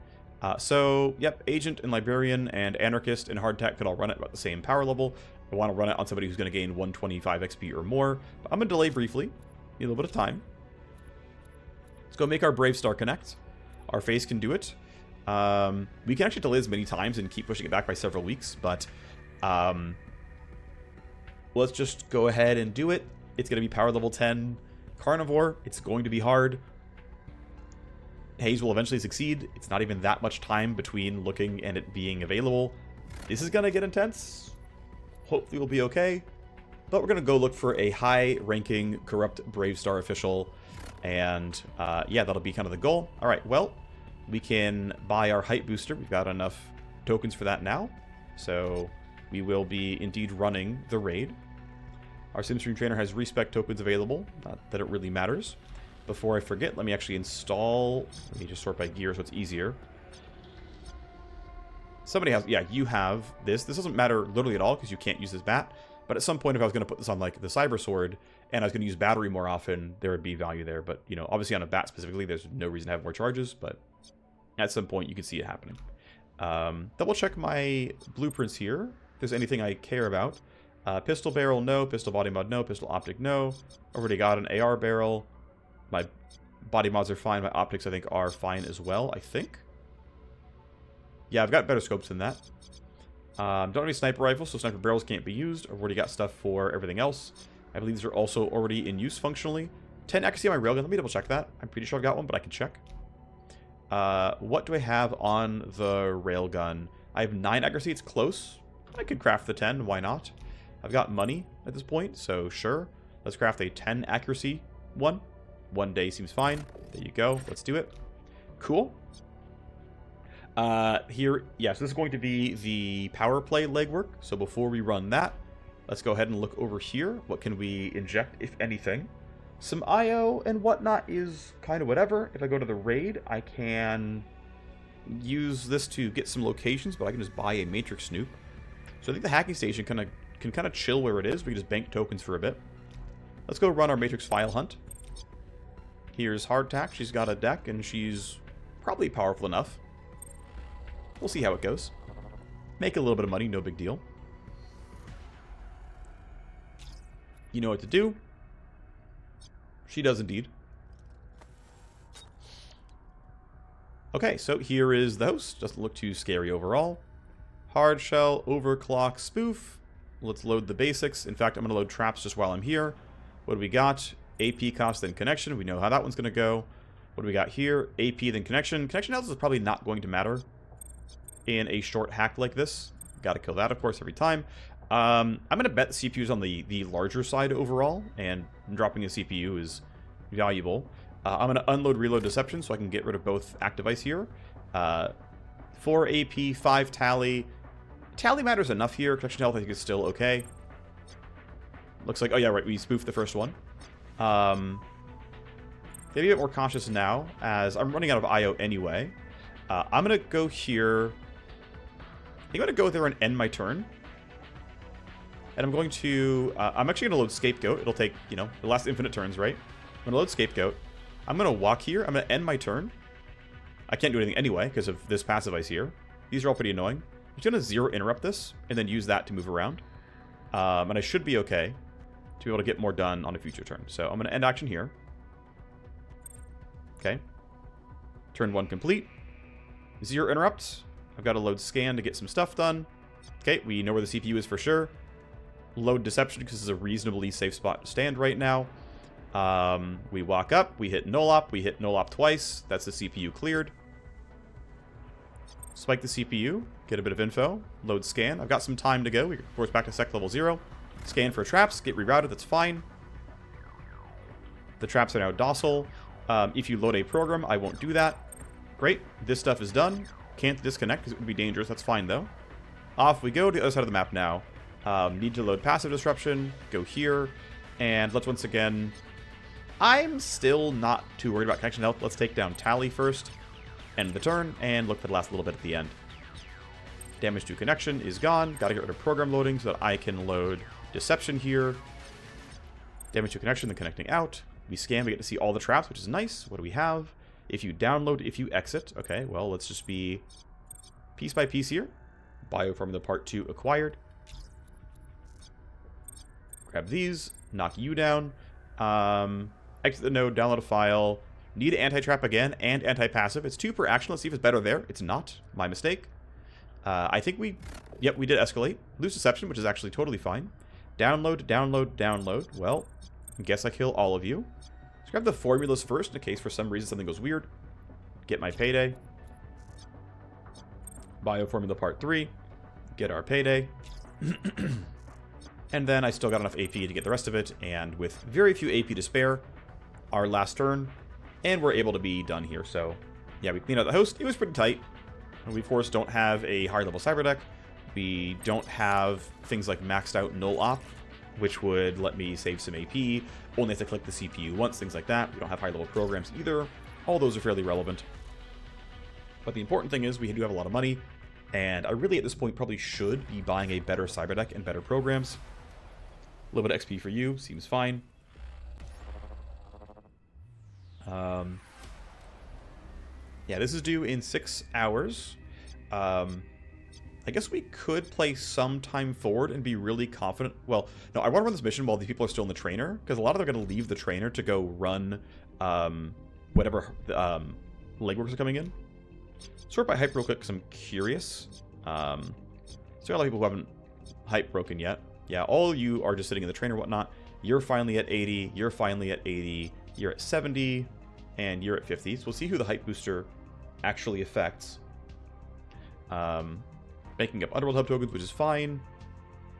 So, yep, Agent and Librarian and Anarchist and Hardtack could all run it about the same power level. I want to run it on somebody who's going to gain 125 XP or more. But I'm going to delay briefly. Need a little bit of time. Let's go make our Brave Star connect. Our face can do it. We can actually delay this many times and keep pushing it back by several weeks, but let's just go ahead and do it. It's going to be power level 10 Carnivore. It's going to be hard. Haze will eventually succeed. It's not even that much time between looking and it being available. This is going to get intense. Hopefully we'll be okay. But we're going to go look for a high-ranking corrupt Brave Star official. And yeah, that'll be kind of the goal. All right, well, we can buy our height booster. We've got enough tokens for that now. So we will be indeed running the raid. Our SimStream trainer has respec tokens available. Not that it really matters. Before I forget, let me actually install... Let me just sort by gear so it's easier. Somebody has... Yeah, you have this. This doesn't matter literally at all because you can't use this bat. But at some point, if I was going to put this on, like, the Cybersword and I was going to use battery more often, there would be value there. But, you know, obviously on a bat specifically, there's no reason to have more charges. But at some point, you can see it happening. Double check my blueprints here. If there's anything I care about. Pistol barrel, no. Pistol body mod, no. Pistol optic, no. Already got an AR barrel. My body mods are fine. My optics, I think, are fine as well, I think. Yeah, I've got better scopes than that. Don't have any sniper rifles, so sniper barrels can't be used. I've already got stuff for everything else. I believe these are also already in use functionally. 10 accuracy on my railgun. Let me double check that. I'm pretty sure I've got one, but I can check. What do I have on the railgun? I have 9 accuracy. It's close. I could craft the 10. Why not? I've got money at this point, so sure. Let's craft a 10 accuracy one. 1 day seems fine. There you go. Let's do it. Cool. Here, yes, this is going to be the power play legwork. So before we run that, let's go ahead and look over here. What can we inject, if anything? Some IO and whatnot is kind of whatever. If I go to the raid, I can use this to get some locations, but I can just buy a matrix snoop. So I think the hacking station can kind of chill where it is. We can just bank tokens for a bit. Let's go run our matrix file hunt. Here's Hardtack. She's got a deck, and she's probably powerful enough. We'll see how it goes. Make a little bit of money, no big deal. You know what to do. She does indeed. Okay, so here is the host. Doesn't look too scary overall. Hard shell, overclock, spoof. Let's load the basics. In fact, I'm going to load traps just while I'm here. What do we got? AP cost, then connection. We know how that one's going to go. What do we got here? AP, then connection. Connection health is probably not going to matter in a short hack like this. Got to kill that, of course, every time. I'm going to bet the CPU is on the larger side overall, and dropping a CPU is valuable. I'm going to unload reload deception so I can get rid of both active ice here. 4 AP, 5 tally. Tally matters enough here. Connection health I think is still okay. Looks like, oh yeah, right, we spoofed the first one. Maybe a bit more cautious now, as I'm running out of IO anyway. I'm going to go here. I'm going to go there and end my turn. And I'm going to... I'm actually going to load Scapegoat. It'll take, you know, it'll last infinite turns, right? I'm going to load Scapegoat. I'm going to walk here. I'm going to end my turn. I can't do anything anyway because of this passive ice here. These are all pretty annoying. I'm just going to 0 interrupt this and then use that to move around. And I should be okay to be able to get more done on a future turn. So I'm going to end action here. Okay. Turn 1 complete. 0 interrupts. I've got to load scan to get some stuff done. Okay, we know where the CPU is for sure. Load deception because this is a reasonably safe spot to stand right now. We walk up, we hit null op, we hit null op twice. That's the CPU cleared. Spike the CPU, get a bit of info, load scan. I've got some time to go. We force back to sec level 0. Scan for traps, get rerouted, that's fine. The traps are now docile. If you load a program, I won't do that. Great, this stuff is done. Can't disconnect because it would be dangerous, that's fine though. Off we go to the other side of the map now. Need to load passive disruption, go here, and let's once again... I'm still not too worried about connection health. Let's take down Tally first, end the turn, and look for the last little bit at the end. Damage to connection is gone. Gotta get rid of program loading so that I can load deception here. Damage to connection, then connecting out. We scan, we get to see all the traps, which is nice. What do we have? If you download, if you exit. Okay, well, let's just be piece by piece here. Bioformula Part 2 acquired. Grab these, knock you down. Exit the node, download a file. Need anti-trap again and anti-passive. It's 2 per action. Let's see if it's better there. It's not. My mistake. I think we... Yep, we did escalate. Lose deception, which is actually totally fine. Download, download, download. Well, I guess I kill all of you. Let's grab the formulas first in case for some reason something goes weird. Get my payday. Bioformula Part 3. Get our payday. And then I still got enough AP to get the rest of it, and with very few AP to spare, our last turn, and we're able to be done here. So, yeah, we cleaned out the host. It was pretty tight. We, of course, don't have a high-level cyber deck. We don't have things like maxed out null op, which would let me save some AP. Only have to click the CPU once, things like that. We don't have high-level programs either. All those are fairly relevant. But the important thing is we do have a lot of money, and I really, at this point, probably should be buying a better cyber deck and better programs. A little bit of XP for you, seems fine. Yeah, this is due in 6 hours. I guess we could play some time forward and be really confident. Well, no, I want to run this mission while these people are still in the trainer, because a lot of them are going to leave the trainer to go run whatever legworks are coming in. Sort by hype real quick, because I'm curious. So a lot of people who haven't hype broken yet. Yeah, all you are just sitting in the train or whatnot. You're finally at 80, you're finally at 80, you're at 70, and you're at 50. So we'll see who the hype booster actually affects. Making up Underworld Hub tokens, which is fine.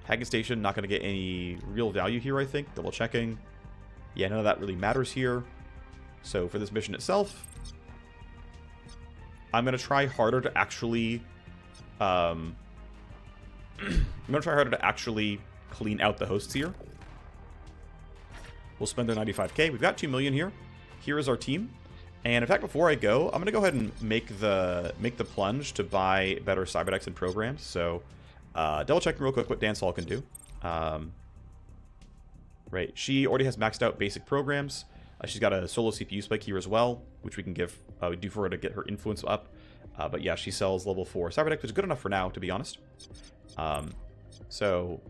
Hacking Station, not going to get any real value here, I think. Double checking. Yeah, none of that really matters here. So for this mission itself, I'm going to try harder to actually... I'm going to try harder to actually clean out the hosts here. We'll spend their 95k. We've got 2 million here. Here is our team. And in fact, before I go, I'm going to go ahead and make the plunge to buy better cyberdecks and programs. So double checking real quick what Dan Saul can do. Right, she already has maxed out basic programs. She's got a solo CPU spike here as well, which we can do for her to get her influence up. But yeah, she sells level 4 cyberdeck, which is good enough for now, to be honest. So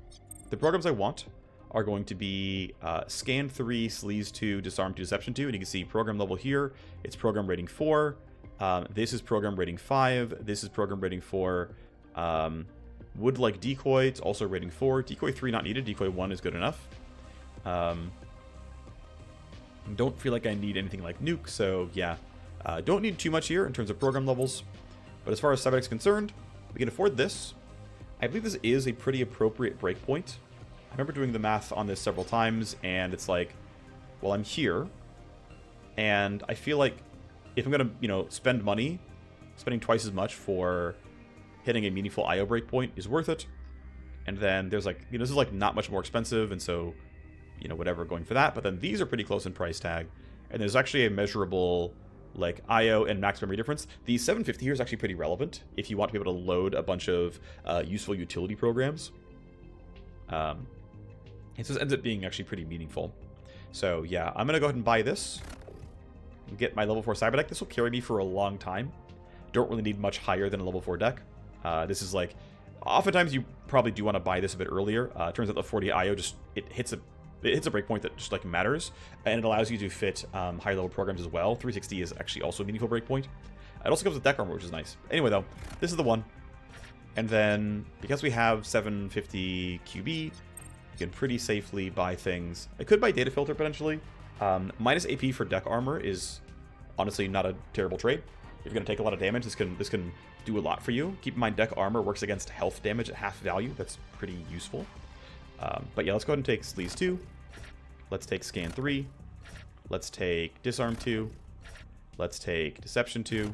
the programs I want are going to be Scan 3, Sleaze 2, Disarm 2, Deception 2. And you can see program level here. It's program rating 4. This is program rating 5. This is program rating 4. Would like Decoy. It's also rating 4. Decoy 3 not needed. Decoy 1 is good enough. Don't feel like I need anything like Nuke. So yeah, don't need too much here in terms of program levels. But as far as cyberdeck's concerned, we can afford this. I believe this is a pretty appropriate breakpoint. I remember doing the math on this several times, and it's like, well, I'm here, and I feel like if I'm going to, spend money, spending twice as much for hitting a meaningful IO breakpoint is worth it. And then there's like, this is like not much more expensive, and so, whatever, going for that. But then these are pretty close in price tag, and there's actually a measurable like IO and max memory difference. The 750 here is actually pretty relevant if you want to be able to load a bunch of useful utility programs. It just ends up being actually pretty meaningful. So yeah, I'm gonna go ahead and buy this and get my level 4 cyber deck. This will carry me for a long time. Don't really need much higher than a level 4 deck. This is like, oftentimes you probably do want to buy this a bit earlier. Turns out the 40 IO just it hits a breakpoint that just like matters, and it allows you to fit higher level programs as well. 360 is actually also a meaningful breakpoint. It also comes with deck armor, which is nice. Anyway though, this is the one. And then because we have 750 QB, you can pretty safely buy things. I could buy Data Filter potentially. Minus AP for deck armor is honestly not a terrible trade. If you're going to take a lot of damage, this can do a lot for you. Keep in mind, deck armor works against health damage at half value. That's pretty useful. But yeah, let's go ahead and take Sleaze 2. Let's take Scan 3. Let's take Disarm 2. Let's take Deception 2.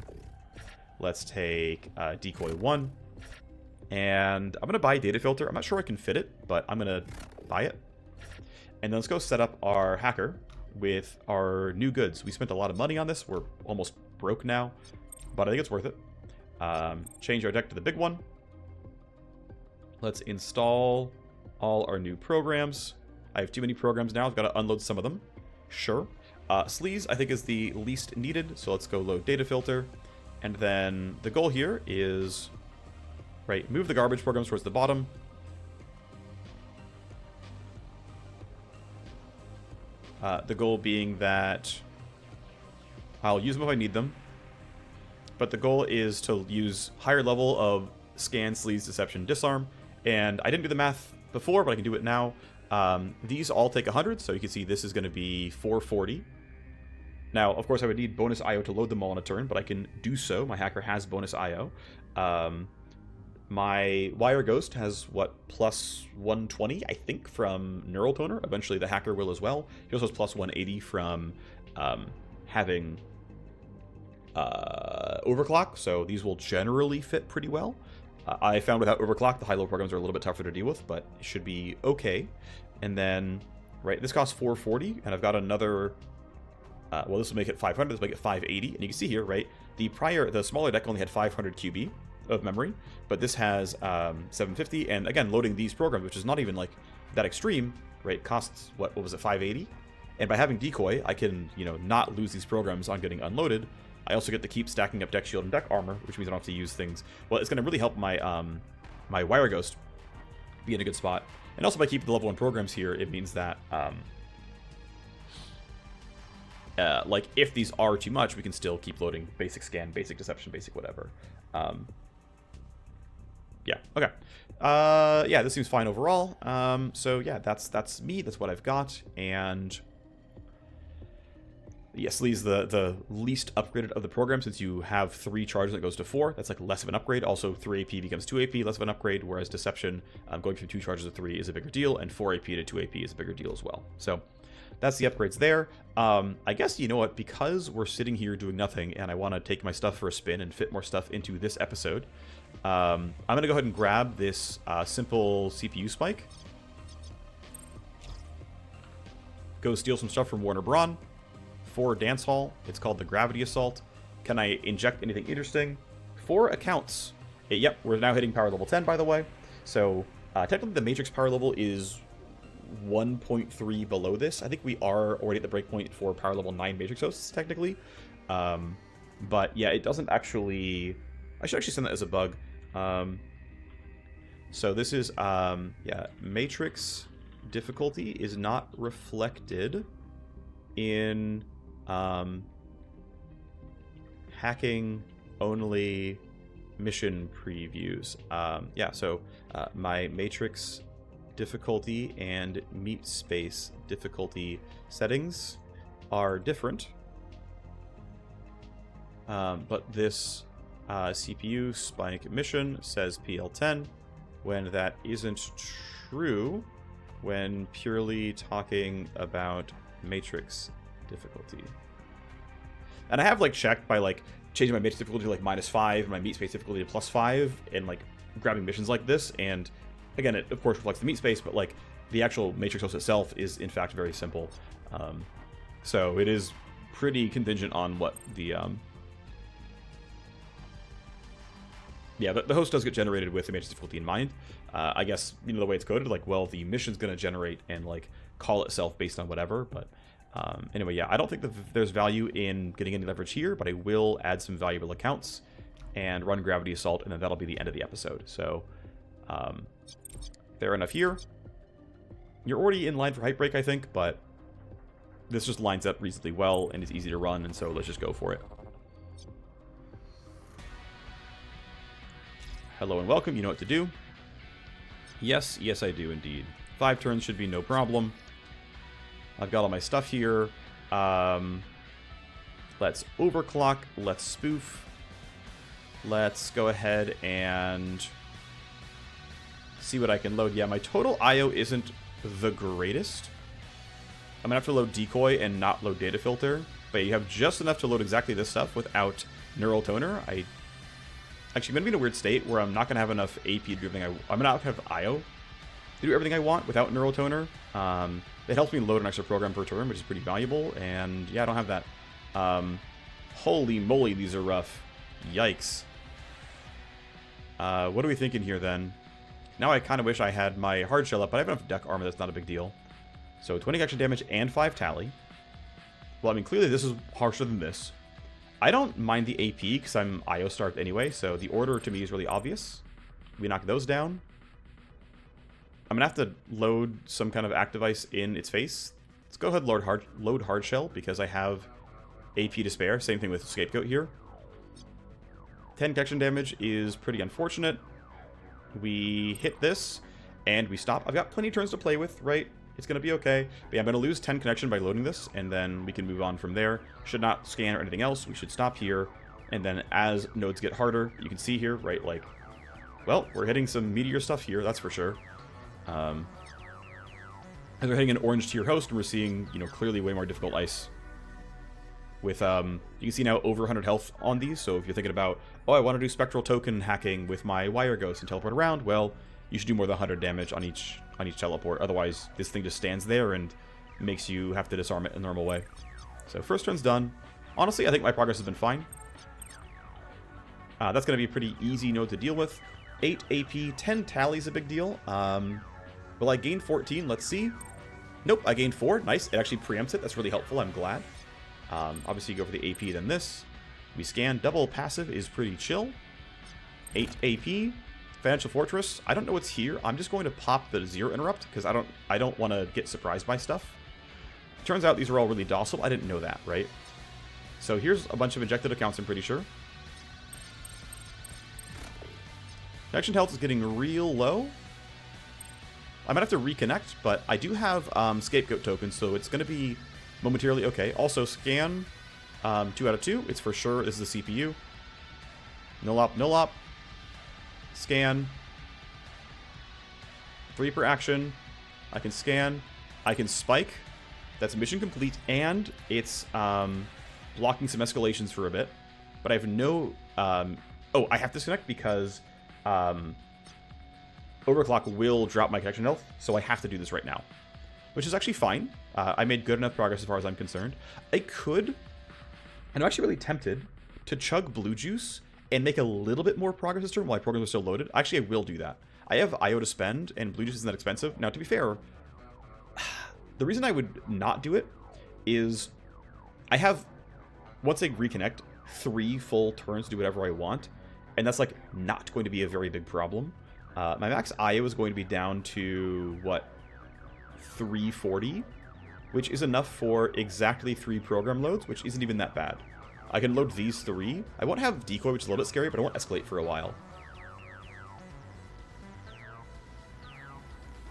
Let's take Decoy 1. And I'm going to buy Data Filter. I'm not sure I can fit it, but I'm going to buy it. And then let's go set up our hacker with our new goods. We spent a lot of money on this. We're almost broke now, but I think it's worth it. Change our deck to the big one. Let's install all our new programs. I have too many programs now. I've got to unload some of them. Sure. Sleaze, I think, is the least needed, so let's go load Data Filter. And then the goal here is, right, move the garbage programs towards the bottom. The goal being that I'll use them if I need them. But the goal is to use higher level of Scan, Sleaze, Deception, Disarm. And I didn't do the math before, but I can do it now. These all take 100, so you can see this is going to be 440. Now, of course, I would need bonus IO to load them all in a turn, but I can do so. My hacker has bonus IO. My Wire Ghost has, what, plus 120, I think, from Neural Toner. Eventually, the hacker will as well. He also has plus 180 from having Overclock, so these will generally fit pretty well. I found without Overclock, the high-low programs are a little bit tougher to deal with, but it should be okay. And then, right, this costs 440, and I've got another... well, this will make it 500, this will make it 580. And you can see here, right, the smaller deck only had 500 QB of memory, but this has 750. And again, loading these programs, which is not even like that extreme, right, costs, what was it, 580? And by having Decoy, I can, not lose these programs on getting unloaded. I also get to keep stacking up deck shield and deck armor, which means I don't have to use things. Well, it's going to really help my my Wire Ghost be in a good spot. And also by keeping the level 1 programs here, it means that like if these are too much, we can still keep loading basic scan, basic deception, basic whatever. Yeah, okay. Yeah, this seems fine overall. So yeah, that's me. That's what I've got. And yes, Lee's the least upgraded of the program since you have 3 charges that goes to 4. That's like less of an upgrade. Also, 3 AP becomes 2 AP, less of an upgrade, whereas Deception, going from 2 charges to 3 is a bigger deal, and 4 AP to 2 AP is a bigger deal as well. So that's the upgrades there. I guess, you know what, because we're sitting here doing nothing, and I want to take my stuff for a spin and fit more stuff into this episode, I'm going to go ahead and grab this simple CPU spike. Go steal some stuff from Warner Braun. For Dance Hall, it's called the Gravity Assault. Can I inject anything interesting? 4 accounts. Yep, we're now hitting power level 10, by the way. So, technically the Matrix power level is 1.3 below this. I think we are already at the breakpoint for power level 9 Matrix hosts, technically. But yeah, it doesn't actually... I should actually send that as a bug. So this is, yeah, Matrix difficulty is not reflected in... hacking only mission previews. Yeah, so my Matrix difficulty and meat space difficulty settings are different. But this CPU spike mission says PL10 when that isn't true when purely talking about Matrix difficulty. And I have like checked by like changing my Matrix difficulty to like -5, my meat space difficulty to +5, and like grabbing missions like this. And again, it of course reflects the meat space, but like the actual Matrix host itself is in fact very simple. So it is pretty contingent on what the yeah, the host does get generated with the Matrix difficulty in mind. I guess, you know, the way it's coded, like, well, the mission's going to generate and like call itself based on whatever, but anyway, yeah, I don't think that there's value in getting any leverage here, but I will add some valuable accounts and run Gravity Assault, and then that'll be the end of the episode. So, fair enough here. You're already in line for Hype Break, I think, but this just lines up reasonably well and is easy to run, and so let's just go for it. Hello and welcome, you know what to do. Yes, yes I do indeed. 5 turns should be no problem. I've got all my stuff here. Let's overclock. Let's spoof. Let's go ahead and see what I can load. Yeah, my total IO isn't the greatest. I'm going to have to load decoy and not load data filter. But you have just enough to load exactly this stuff without neural toner. Actually, I'm going to be in a weird state where I'm not going to have enough AP to do everything I'm going to not have IO to do everything I want without neural toner. It helps me load an extra program per turn, which is pretty valuable, and yeah, I don't have that. Holy moly, these are rough. Yikes. What are we thinking here, then? Now I kind of wish I had my hard shell up, but I have enough deck armor that's not a big deal. So 20 extra damage and 5 tally. Well, I mean, clearly this is harsher than this. I don't mind the AP, because I'm IO starved anyway, so the order to me is really obvious. We knock those down. I'm going to have to load some kind of active ice in its face. Let's go ahead and load hard shell, because I have AP to spare. Same thing with Scapegoat here. 10 connection damage is pretty unfortunate. We hit this, and we stop. I've got plenty of turns to play with, right? It's going to be okay. But yeah, I'm going to lose 10 connection by loading this, and then we can move on from there. Should not scan or anything else. We should stop here. And then as nodes get harder, you can see here, right, like, well, we're hitting some meteor stuff here, that's for sure. As we're hitting an orange tier host, and we're seeing, you know, clearly way more difficult ice. With, you can see now over 100 health on these, so if you're thinking about, oh, I want to do spectral token hacking with my wire ghost and teleport around, well, you should do more than 100 damage on each teleport, otherwise this thing just stands there and makes you have to disarm it in the normal way. So first turn's done. Honestly, I think my progress has been fine. That's going to be a pretty easy node to deal with. 8 AP, 10 tally is a big deal. Will I gain 14? Let's see. Nope, I gained 4. Nice. It actually preempts it. That's really helpful. I'm glad. Obviously, you go for the AP, then this. We scan. Double passive is pretty chill. 8 AP. Financial Fortress. I don't know what's here. I'm just going to pop the 0 interrupt because I don't want to get surprised by stuff. Turns out these are all really docile. I didn't know that, right? So here's a bunch of injected accounts, I'm pretty sure. Connection health is getting real low. I might have to reconnect, but I do have scapegoat tokens, so it's going to be momentarily okay. Also, scan 2 out of 2. It's for sure. This is the CPU. No op, no op. Scan. 3 per action. I can scan. I can spike. That's mission complete, and it's blocking some escalations for a bit. But I have no... oh, I have to disconnect because... overclock will drop my connection health, so I have to do this right now. Which is actually fine. I made good enough progress as far as I'm concerned. I could, and I'm actually really tempted, to chug blue juice and make a little bit more progress this turn while my programs are still loaded. Actually, I will do that. I have IO to spend, and blue juice isn't that expensive. Now, to be fair, the reason I would not do it is I have, once I reconnect, 3 full turns to do whatever I want, and that's, like, not going to be a very big problem. My max IO is going to be down to, what, 340? Which is enough for exactly 3 program loads, which isn't even that bad. I can load these 3. I won't have decoy, which is a little bit scary, but I won't escalate for a while.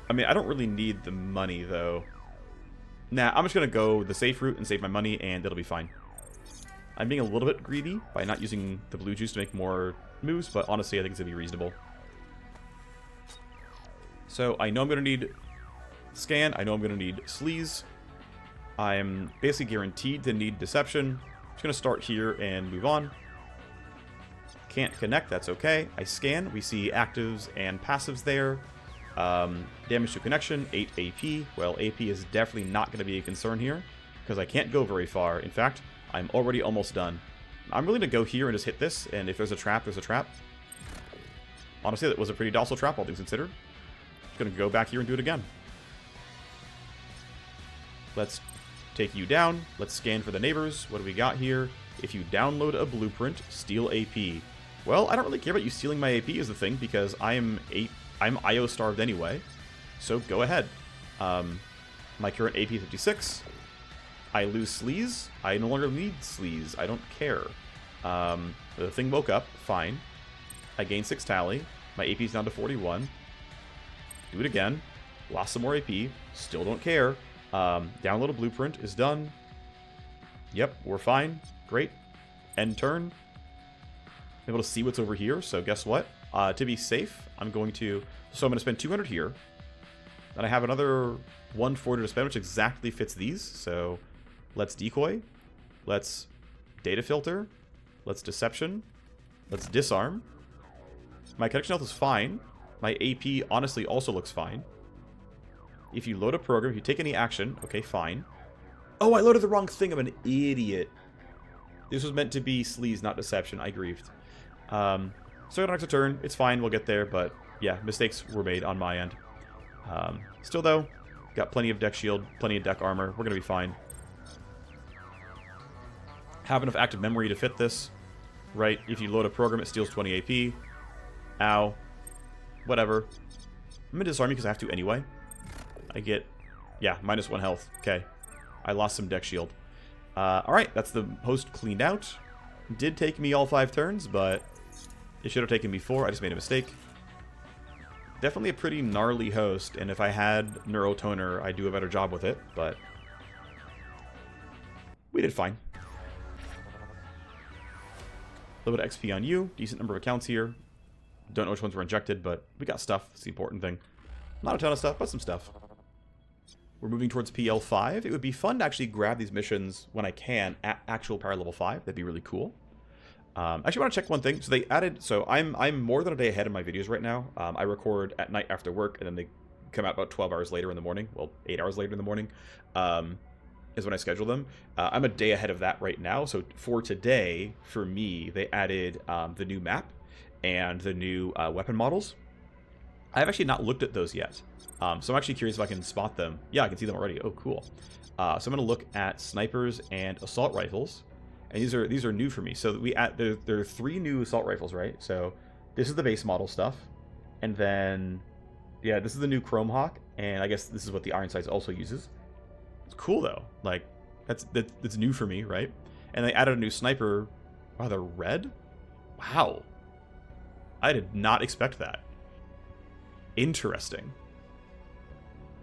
I mean, I don't really need the money, though. Nah, I'm just going to go the safe route and save my money, and it'll be fine. I'm being a little bit greedy by not using the blue juice to make more moves, but honestly, I think it's going to be reasonable. So, I know I'm going to need scan. I know I'm going to need sleaze. I'm basically guaranteed to need deception. I'm just going to start here and move on. Can't connect, that's okay. I scan. We see actives and passives there. Damage to connection, 8 AP. Well, AP is definitely not going to be a concern here, because I can't go very far. In fact, I'm already almost done. I'm willing to go here and just hit this, and if there's a trap, there's a trap. Honestly, that was a pretty docile trap, all things considered. Just going to go back here and do it again. Let's take you down. Let's scan for the neighbors. What do we got here? If you download a blueprint, steal AP. Well, I don't really care about you stealing my AP is the thing, because I'm IO starved anyway. So go ahead. My current AP is 56. I lose sleaze. I no longer need sleaze. I don't care. The thing woke up. Fine. I gained 6 tally. My AP is down to 41. Do it again. Lost some more AP. Still don't care. Download a blueprint is done. Yep, we're fine. Great. End turn. I'm able to see what's over here, so guess what? To be safe, I'm going to spend 200 here. Then I have another 140 to spend, which exactly fits these. So let's decoy. Let's data filter. Let's deception. Let's disarm. My connection health is fine. My AP honestly also looks fine. If you load a program, if you take any action, okay, fine. Oh, I loaded the wrong thing. I'm an idiot. This was meant to be sleaze, not deception. I grieved. So I don't have to turn. It's fine. We'll get there. But yeah, mistakes were made on my end. Still, though, got plenty of deck shield, plenty of deck armor. We're going to be fine. Have enough active memory to fit this. Right? If you load a program, it steals 20 AP. Ow. Whatever. I'm going to disarm you because I have to anyway. I get, yeah, -1 health. Okay. I lost some deck shield. Alright, that's the host cleaned out. Did take me all 5 turns, but it should have taken me 4. I just made a mistake. Definitely a pretty gnarly host, and if I had Neurotoner, I'd do a better job with it, but we did fine. A little bit of XP on you. Decent number of accounts here. Don't know which ones were injected, but we got stuff. That's the important thing. Not a ton of stuff, but some stuff. We're moving towards PL5. It would be fun to actually grab these missions when I can at actual power level 5. That'd be really cool. Actually, I want to check one thing. So they added... So I'm more than a day ahead of my videos right now. I record at night after work, and then they come out about 12 hours later in the morning. Well, 8 hours later in the morning is when I schedule them. I'm a day ahead of that right now. So for today, for me, they added the new map and the new weapon models. I've actually not looked at those yet. So I'm actually curious if I can spot them. Yeah, I can see them already. Oh, cool. So I'm going to look at snipers and assault rifles. And these are new for me. So there are 3 new assault rifles, right? So this is the base model stuff. And then, yeah, this is the new Chrome Hawk. And I guess this is what the Iron Sights also uses. It's cool, though. Like, that's new for me, right? And they added a new sniper. Wow, they're red? Wow. I did not expect that. Interesting.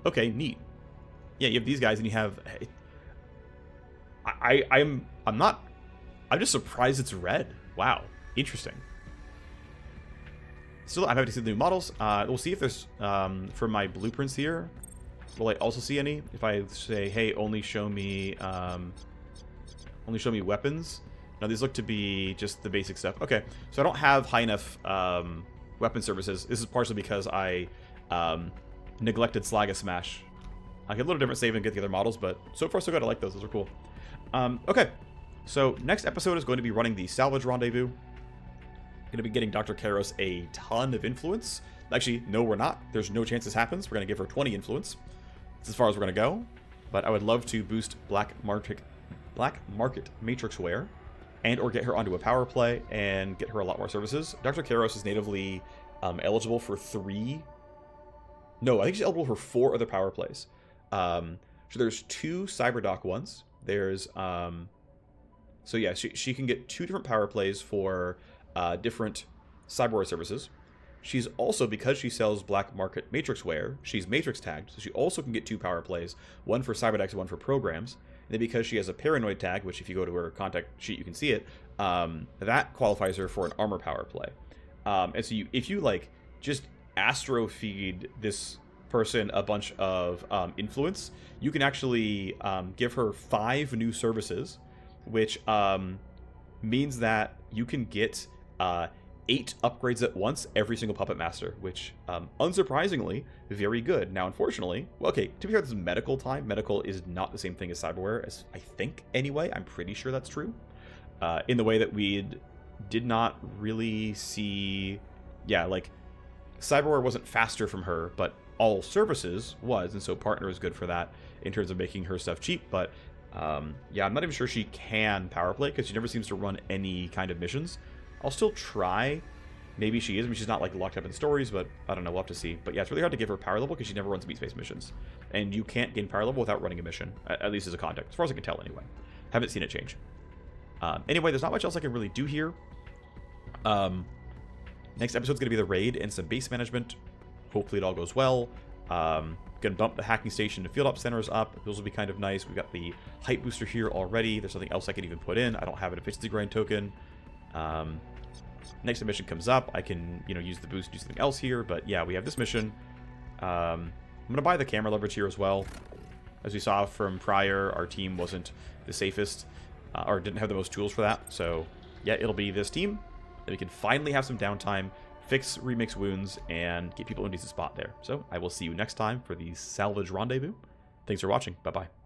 Okay, neat. Yeah, you have these guys, and you have... I'm just surprised it's red. Wow. Interesting. Still, I'm happy to see the new models. We'll see if there's, for my blueprints here, will I also see any? If I say, hey, only show me weapons. Now, these look to be just the basic stuff. Okay, so I don't have high enough weapon services. This is partially because I neglected Slag Smash. I get a little different save and get the other models, but so far so good. I like those. Those are cool. Okay, so next episode is going to be running the Salvage Rendezvous. Going to be getting Dr. Kairos a ton of influence. Actually, no, we're not. There's no chance this happens. We're going to give her 20 influence. That's as far as we're going to go. But I would love to boost Black Market Matrix Wear, and or get her onto a power play and get her a lot more services. Dr. Kairos is natively eligible for 3. No, I think she's eligible for 4 other power plays. So there's 2 Cyberdoc ones. There's so yeah, she can get 2 different power plays for different cyberware services. She's also, because she sells Black Market Matrix Wear, she's Matrix tagged, so she also can get 2 power plays, one for Cyberdex and one for programs. And then because she has a Paranoid tag, which if you go to her contact sheet you can see it, that qualifies her for an armor power play. And so if you like just astro feed this person a bunch of influence, you can actually give her 5 new services, which means that you can get 8 upgrades at once every single Puppet Master, which, unsurprisingly, very good. Now, unfortunately, well, okay, to be fair, this is medical time. Medical is not the same thing as cyberware, as I think, anyway. I'm pretty sure that's true. In the way that we did not really see... Yeah, like, cyberware wasn't faster from her, but all services was, and so partner is good for that in terms of making her stuff cheap, but... yeah, I'm not even sure she can power play, because she never seems to run any kind of missions. I'll still try. Maybe she is. I mean, she's not like locked up in stories, but I don't know. We'll have to see. But yeah, it's really hard to give her power level because she never runs beat space missions. And you can't gain power level without running a mission, at least as a contact, as far as I can tell anyway. Haven't seen it change. Anyway, there's not much else I can really do here. Next episode's going to be the raid and some base management. Hopefully it all goes well. Gonna bump the hacking station to field op centers up. Those will be kind of nice. We've got the height booster here already. There's something else I can even put in. I don't have an efficiency grind token. Next mission comes up, I can, use the boost, do something else here, but yeah, we have this mission. I'm going to buy the camera leverage here as well. As we saw from prior, our team wasn't the safest, or didn't have the most tools for that, so yeah, it'll be this team. Then we can finally have some downtime, fix remix wounds, and get people in a decent spot there. So I will see you next time for the Salvage Rendezvous. Thanks for watching, bye-bye.